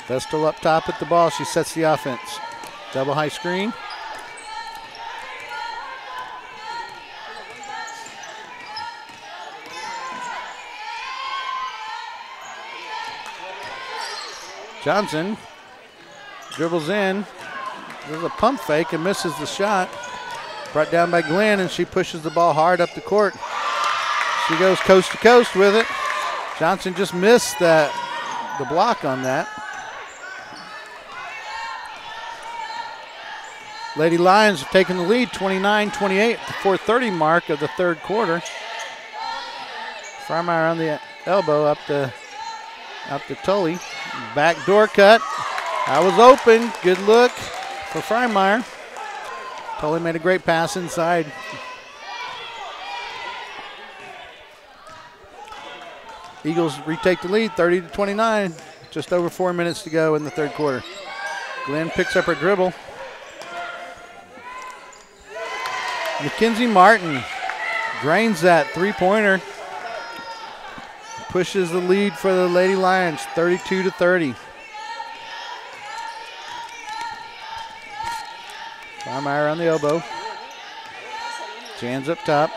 Vestal up top at the ball. She sets the offense. Double high screen. Johnson dribbles in. There's a pump fake and misses the shot. Brought down by Glenn, and she pushes the ball hard up the court. She goes coast to coast with it. Johnson just missed the block on that. Lady Lions have taken the lead 29-28 at the 4:30 mark of the third quarter. Freimeyer on the elbow up to Tully. Backdoor cut. That was open. Good look for Freimeyer. Tully made a great pass inside. Eagles retake the lead 30-29. Just over 4 minutes to go in the third quarter. Glenn picks up her dribble. Mackenzie Martin drains that three-pointer. Pushes the lead for the Lady Lions 32-30. Freimeyer on the elbow. Jan's up top.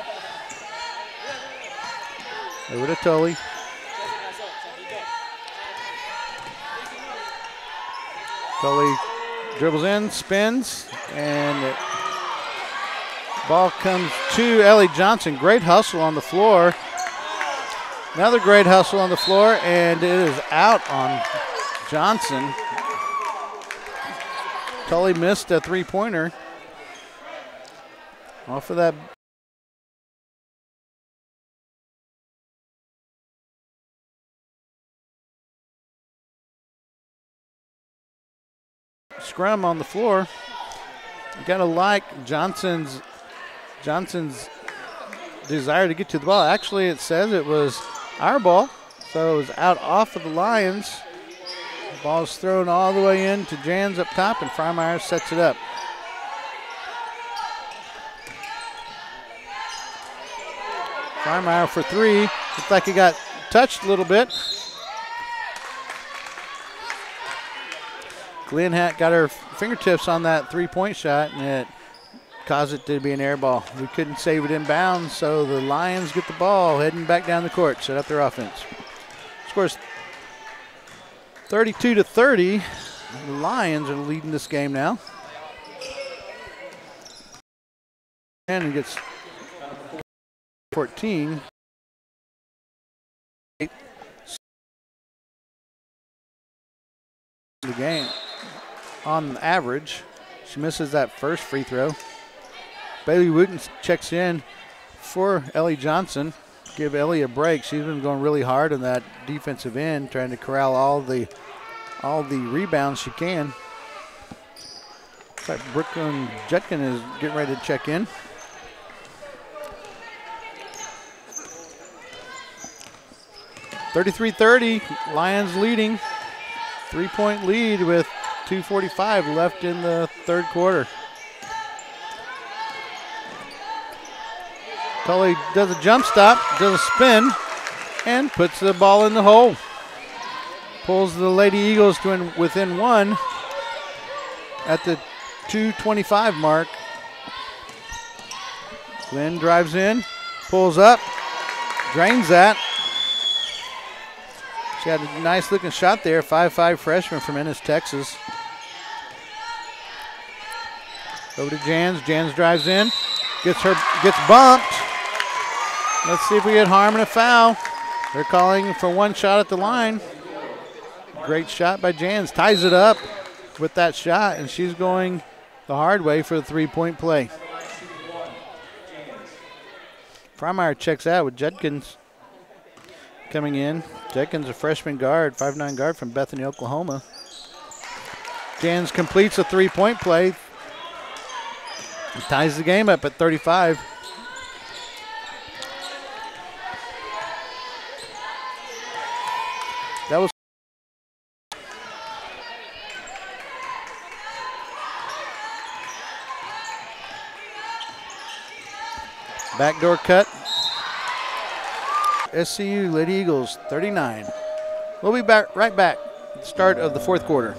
Over to Tully. Tully dribbles in, spins, and the ball comes to Ellie Johnson. Great hustle on the floor. Another great hustle on the floor, and it is out on Johnson. Tully missed a three-pointer off of that. Scrum on the floor. You gotta like Johnson's desire to get to the ball. Actually, it says it was our ball, so it was out off of the Lions. The ball's thrown all the way in to Jans up top, and Freimeyer sets it up. Freimeyer for three. Looks like he got touched a little bit. Glenn got her fingertips on that three-point shot, and it caused it to be an air ball. We couldn't save it inbounds, so the Lions get the ball heading back down the court, set up their offense. Scores 32-30. The Lions are leading this game now. And it gets 14. The game on average. She misses that first free throw. Bailey Wooten checks in for Ellie Johnson. Give Ellie a break. She's been going really hard on that defensive end, trying to corral all the rebounds she can. Looks like Brooklyn Jetkin is getting ready to check in. (33-30), Lions leading. 3-point lead with 2:45 left in the third quarter. Tully does a jump stop, does a spin, and puts the ball in the hole. Pulls the Lady Eagles to within one at the 2:25 mark. Glenn drives in, pulls up, drains that. She had a nice looking shot there, 5'5" freshman from Ennis, Texas. Over to Jans. Jans drives in, gets bumped. Let's see if we get harm and a foul. They're calling for one shot at the line. Great shot by Jans. Ties it up with that shot, and she's going the hard way for the three-point play. Freimeyer checks out with Judkins coming in. Judkins, a freshman guard, 5'9" guard from Bethany, Oklahoma. Jans completes a three-point play. Ties the game up at 35. That was backdoor cut. SCU Lady Eagles 39. We'll be right back at the start of the fourth quarter.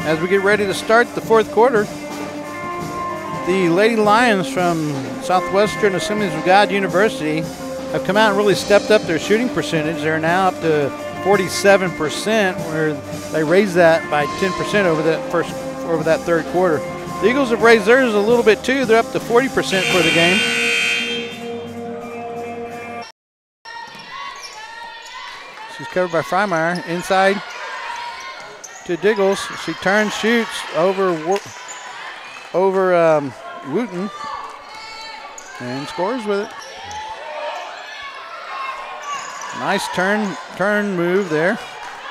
As we get ready to start the fourth quarter, the Lady Lions from Southwestern Assemblies of God University have come out and really stepped up their shooting percentage. They're now up to 47%, where they raised that by 10% over that third quarter. The Eagles have raised theirs a little bit too. They're up to 40% for the game. She's covered by Freimeyer. Inside to Diggles. She turns, shoots over Wooten, and scores with it. Nice turn move there,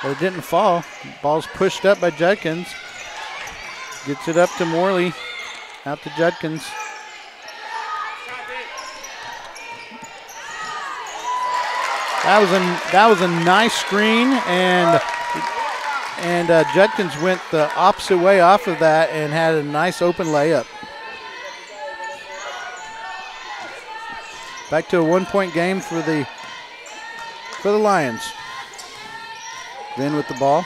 but it didn't fall. Ball's pushed up by Judkins. Gets it up to Morley, out to Judkins. That was a nice screen, and Judkins went the opposite way off of that and had a nice open layup. Back to a 1-point game for the Lions. Then with the ball.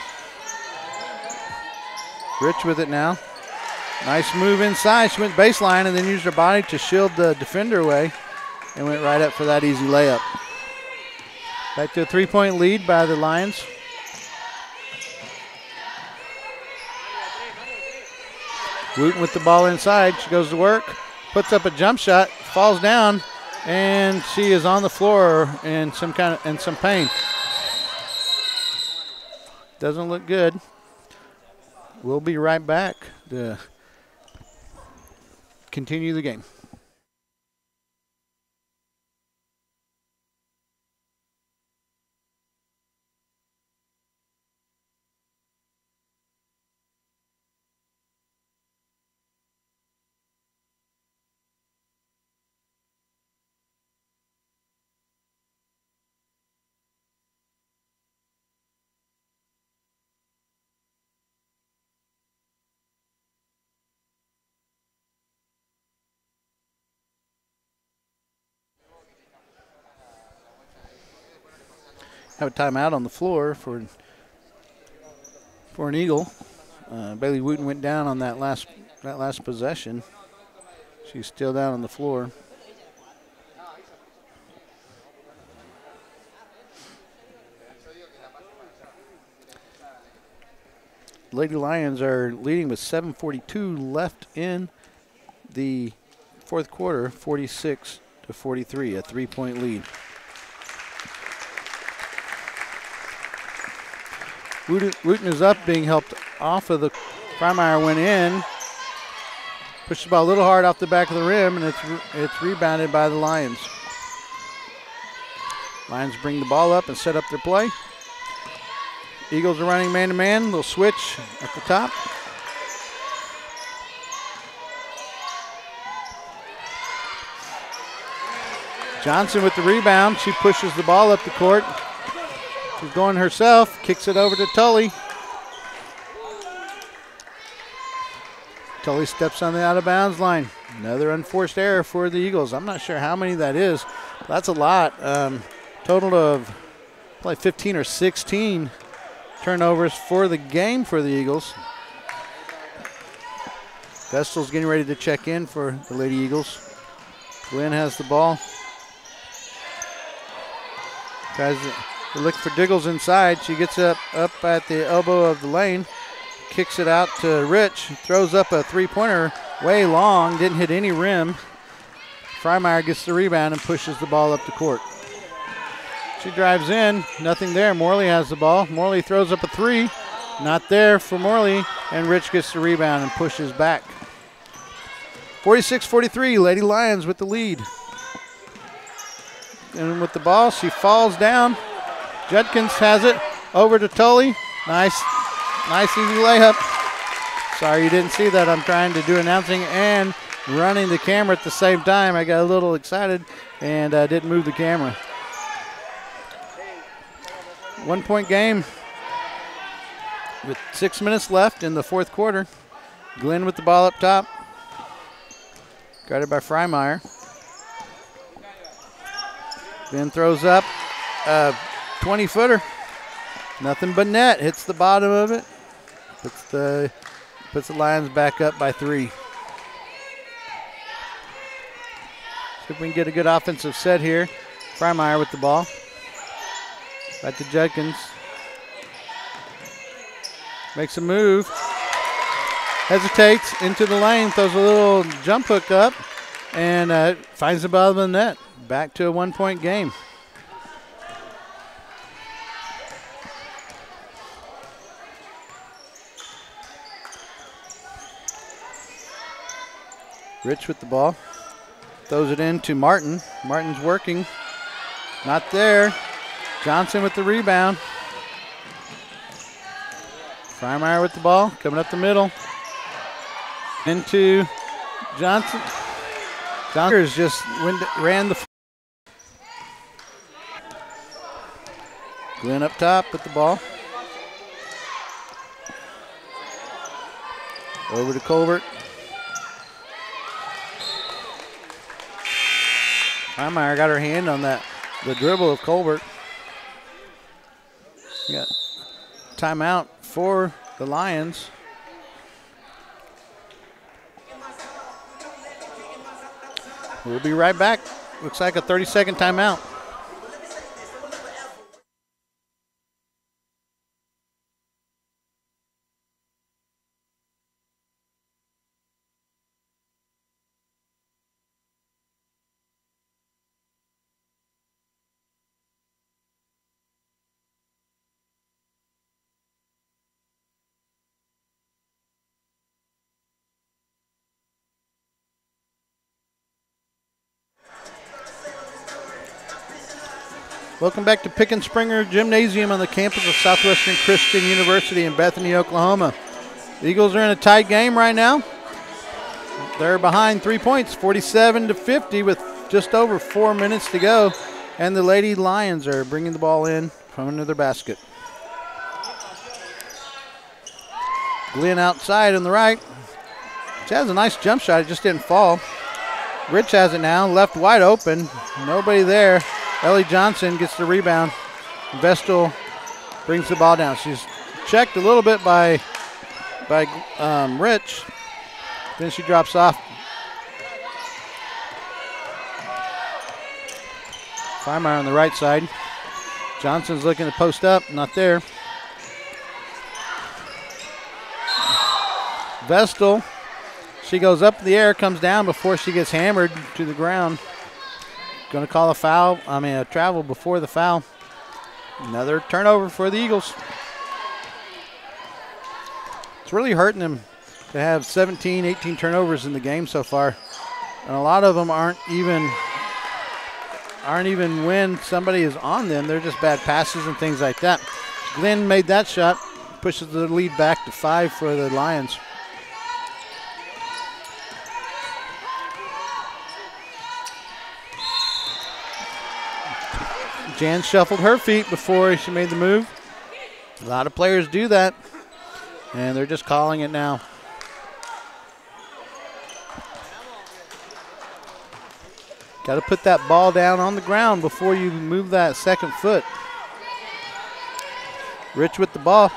Rich with it now. Nice move inside. She went baseline and then used her body to shield the defender away and went right up for that easy layup. Back to a 3-point lead by the Lions. Wooten with the ball inside. She goes to work, puts up a jump shot, falls down, and she is on the floor in some pain. Doesn't look good. We'll be right back to continue the game. Have a timeout on the floor for an Eagle. Bailey Wooten went down on that last possession. She's still down on the floor. Lady Lions are leading with 7:42 left in the fourth quarter, 46-43, a 3-point lead. Wooten is up, being helped off of the Freimeyer went in. Pushed the ball a little hard off the back of the rim, and it's rebounded by the Lions. Lions bring the ball up and set up their play. Eagles are running man-to-man. They'll switch at the top. Johnson with the rebound. She pushes the ball up the court. She's going herself, kicks it over to Tully. Tully steps on the out-of-bounds line. Another unforced error for the Eagles. I'm not sure how many that is. That's a lot. Total of probably 15 or 16 turnovers for the game for the Eagles. Vestal's getting ready to check in for the Lady Eagles. Glenn has the ball. Tries to look for Diggles inside. She gets up at the elbow of the lane. Kicks it out to Rich. Throws up a three-pointer way long. Didn't hit any rim. Freimeyer gets the rebound and pushes the ball up the court. She drives in. Nothing there. Morley has the ball. Morley throws up a three. Not there for Morley. And Rich gets the rebound and pushes back. 46-43. Lady Lions with the lead. And with the ball, she falls down. Judkins has it over to Tully. Nice easy layup. Sorry you didn't see that. I'm trying to do announcing and running the camera at the same time. I got a little excited and didn't move the camera. 1-point game with 6 minutes left in the fourth quarter. Glenn with the ball up top. Guarded by Freimeyer. Glenn throws up a 20-footer. Nothing but net. Hits the bottom of it. Puts the Puts the Lions back up by 3. See if we can get a good offensive set here. Freimeyer with the ball. Back to Judkins. Makes a move. Hesitates into the lane, throws a little jump hook up, and finds the bottom of the net. Back to a 1-point game. Rich with the ball. Throws it in to Martin. Martin's working. Not there. Johnson with the rebound. Freimeyer with the ball. Coming up the middle. Into Johnson. Johnson just ran the. Glenn up top with the ball. Over to Colbert. Freimeyer got her hand on the dribble of Colbert. We got timeout for the Lions. We'll be right back. Looks like a 30-second timeout. Welcome back to Pick and Springer Gymnasium on the campus of Southwestern Christian University in Bethany, Oklahoma. The Eagles are in a tight game right now. They're behind 3 points, 47-50 with just over 4 minutes to go. And the Lady Lions are bringing the ball in from under their basket. Glenn outside on the right. She has a nice jump shot. It just didn't fall. Rich has it now, left wide open. Nobody there. Ellie Johnson gets the rebound. Vestal brings the ball down. She's checked a little bit by Rich. Then she drops off. Freimeyer on the right side. Johnson's looking to post up, not there. Vestal, she goes up in the air, comes down before she gets hammered to the ground. Going to call a travel before the foul. Another turnover for the Eagles. It's really hurting them to have 17, 18 turnovers in the game so far. And a lot of them aren't even when somebody is on them. They're just bad passes and things like that. Glenn made that shot, pushes the lead back to 5 for the Lions. Jan shuffled her feet before she made the move. A lot of players do that, and they're just calling it now. Got to put that ball down on the ground before you move that second foot. Rich with the ball.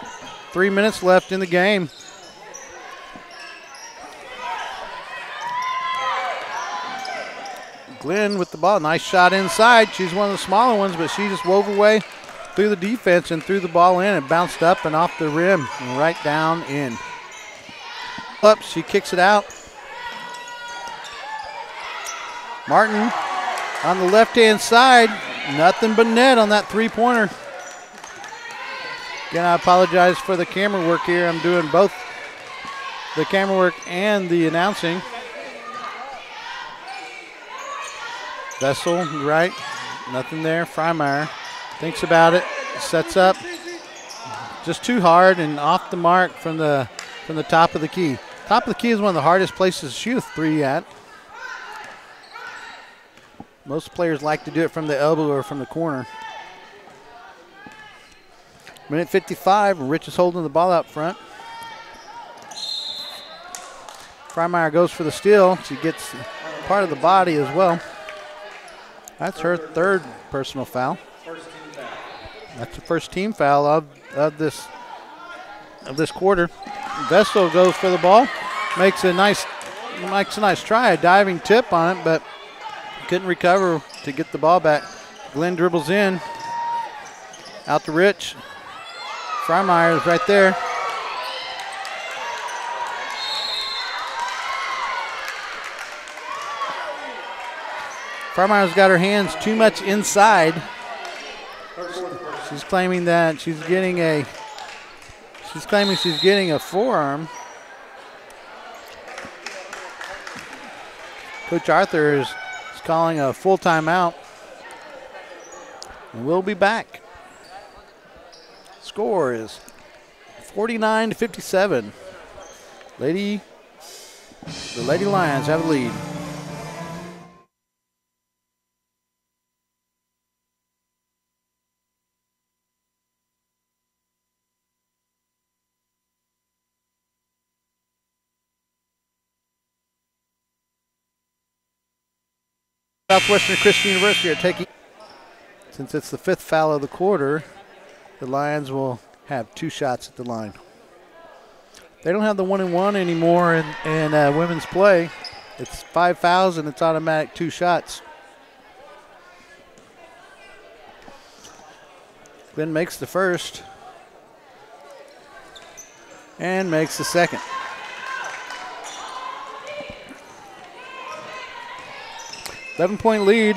3 minutes left in the game. Glenn with the ball. Nice shot inside. She's one of the smaller ones, but she just wove her way through the defense and threw the ball in and bounced up and off the rim and right down in. Up, she kicks it out. Martin on the left-hand side. Nothing but net on that three-pointer. Again, I apologize for the camera work here. I'm doing both the camera work and the announcing. Vessel, right, nothing there. Freimeyer thinks about it, sets up, just too hard and off the mark from the top of the key. Top of the key is one of the hardest places to shoot a three at. Most players like to do it from the elbow or from the corner. Minute 55, Rich is holding the ball out front. Freimeyer goes for the steal. She gets part of the body as well. That's her third personal foul. That's the first team foul of this of this quarter. Vestal goes for the ball, makes a nice try, a diving tip on it, but couldn't recover to get the ball back. Glenn dribbles in, out to Rich. Freimeyer is right there. Freimeyer's got her hands too much inside. She's claiming that she's getting a forearm. Coach Arthur is calling a full timeout. And we'll be back. Score is 49-57. The Lady Lions have a lead. Southwestern Christian University are taking, since it's the 5th foul of the quarter, the Lions will have 2 shots at the line. They don't have the 1-and-1 anymore in women's play. It's 5 fouls and it's automatic 2 shots. Glenn makes the first and makes the second. 11-point lead.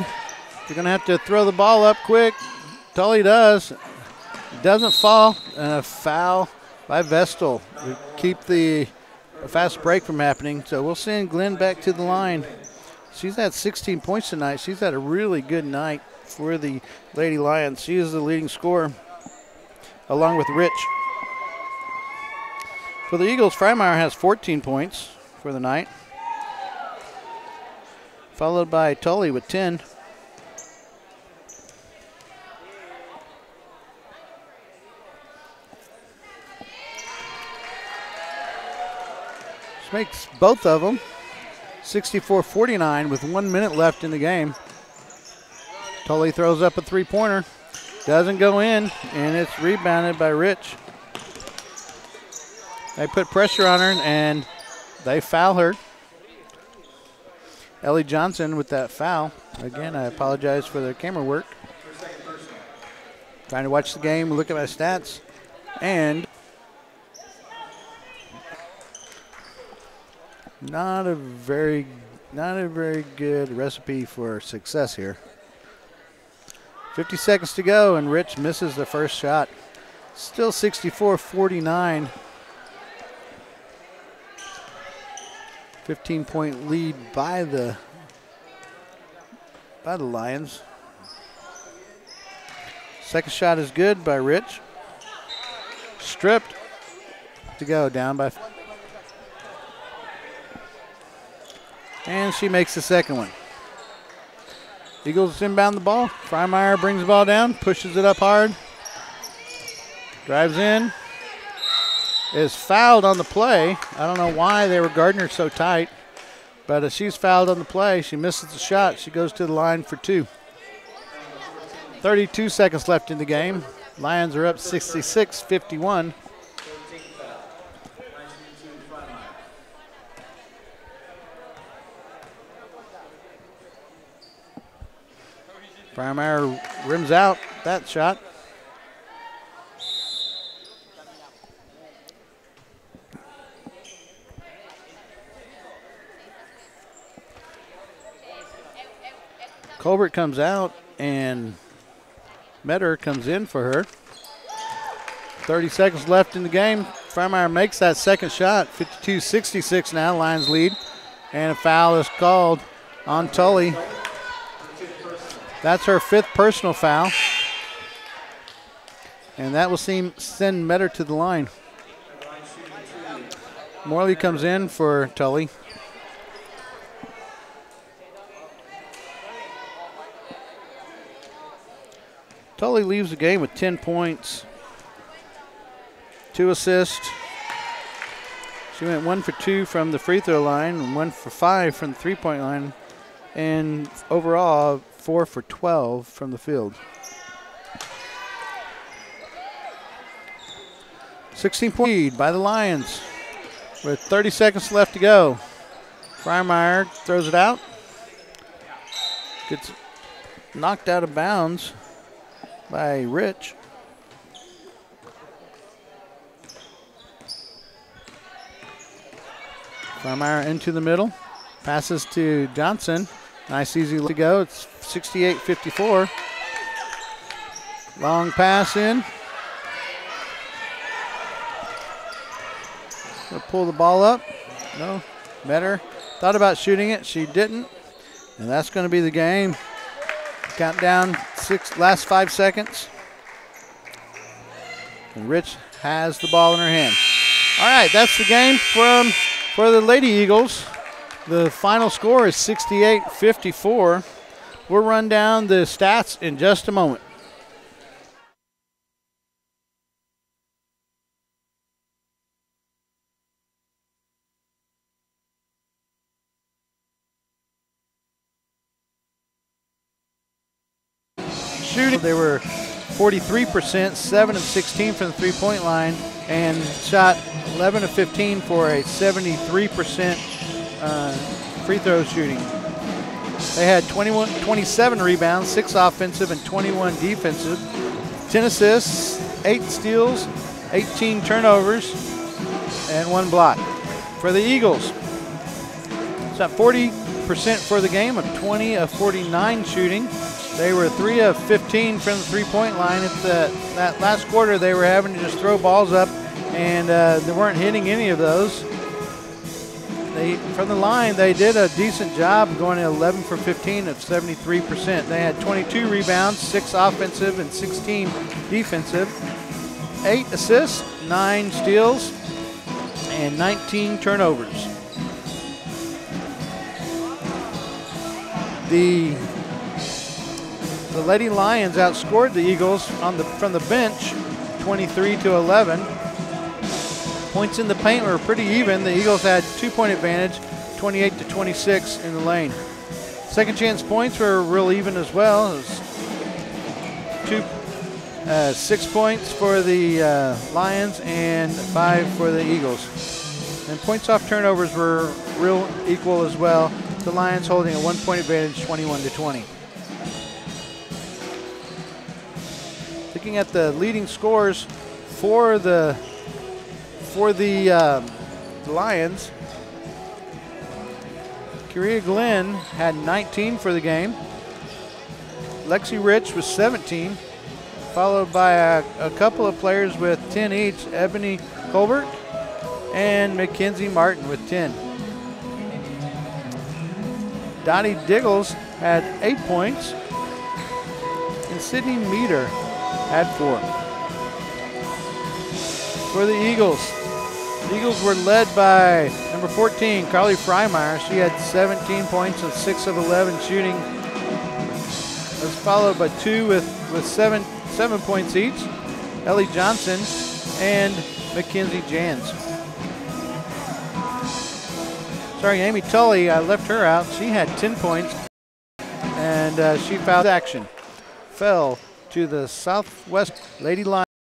You're going to have to throw the ball up quick. Tully does. It doesn't fall. And a foul by Vestal to keep a fast break from happening. So we'll send Glenn back to the line. She's had 16 points tonight. She's had a really good night for the Lady Lions. She is the leading scorer along with Rich. For the Eagles, Freimeyer has 14 points for the night, followed by Tully with 10. This makes both of them 64-49 with 1 minute left in the game. Tully throws up a 3-pointer. Doesn't go in, and it's rebounded by Rich. They put pressure on her, and they foul her. Ellie Johnson with that foul. Again, I apologize for the camera work. Trying to watch the game, look at my stats, and not a very good recipe for success here. 50 seconds to go, and Rich misses the first shot. Still 64-49. 15-point lead by the Lions. Second shot is good by Rich. Stripped to go, down by. And she makes the second one. Eagles inbound the ball. Freimeyer brings the ball down, pushes it up hard. Drives in. Is fouled on the play. I don't know why they were guarding her so tight, but she's fouled on the play. She misses the shot. She goes to the line for 2. 32 seconds left in the game. Lions are up 66-51. Freimeyer rims out that shot. Colbert comes out and Metter comes in for her. 30 seconds left in the game. Freimeyer makes that second shot. 52-66 now, Lions lead. And a foul is called on Tully. That's her 5th personal foul. And that will send Metter to the line. Morley comes in for Tully. Tully leaves the game with 10 points, 2 assists. She went 1 for 2 from the free throw line and 1 for 5 from the 3-point line, and overall 4 for 12 from the field. 16-point lead by the Lions with 30 seconds left to go. Freimeyer throws it out. Gets knocked out of bounds by Rich. Freimeyer into the middle. Passes to Johnson. Nice easy to go. It's 68-54. Long pass in. Gonna pull the ball up. No, better. Thought about shooting it. She didn't. And that's going to be the game. Countdown, last 5 seconds. And Rich has the ball in her hand. All right, that's the game for the Lady Eagles. The final score is 68-54. We'll run down the stats in just a moment. Shooting, they were 43%, 7 of 16 from the three-point line, and shot 11 of 15 for a 73% free throw shooting. They had 27 rebounds, 6 offensive and 21 defensive, 10 assists, 8 steals, 18 turnovers, and 1 block. For the Eagles, shot 40% for the game, of 20 of 49 shooting. They were 3 of 15 from the three-point line. At that last quarter, they were having to just throw balls up, and they weren't hitting any of those. From the line, they did a decent job going 11 for 15 of 73%. They had 22 rebounds, 6 offensive and 16 defensive, 8 assists, 9 steals, and 19 turnovers. The Lady Lions outscored the Eagles from the bench 23-11. Points in the paint were pretty even. The Eagles had 2-point advantage, 28-26 in the lane. Second chance points were real even as well. It was 6 points for the Lions and 5 for the Eagles. And points off turnovers were real equal as well. The Lions holding a 1-point advantage, 21-20. Looking at the leading scores for the Lions, Korea Glenn had 19 for the game. Lexi Rich was 17, followed by a couple of players with 10 each, Ebony Colbert and Mackenzie Martin with 10. Dottie Diggles had 8 points, and Sydney Meter had 4. For the Eagles were led by number 14, Carly Freimeyer. She had 17 points and 6 of 11 shooting. It was followed by 2 with 7 points each, Ellie Johnson and Mackenzie Jans. Sorry, Amy Tully, I left her out. She had 10 points, and she fouled action. Fell to the Southwest Lady Lions.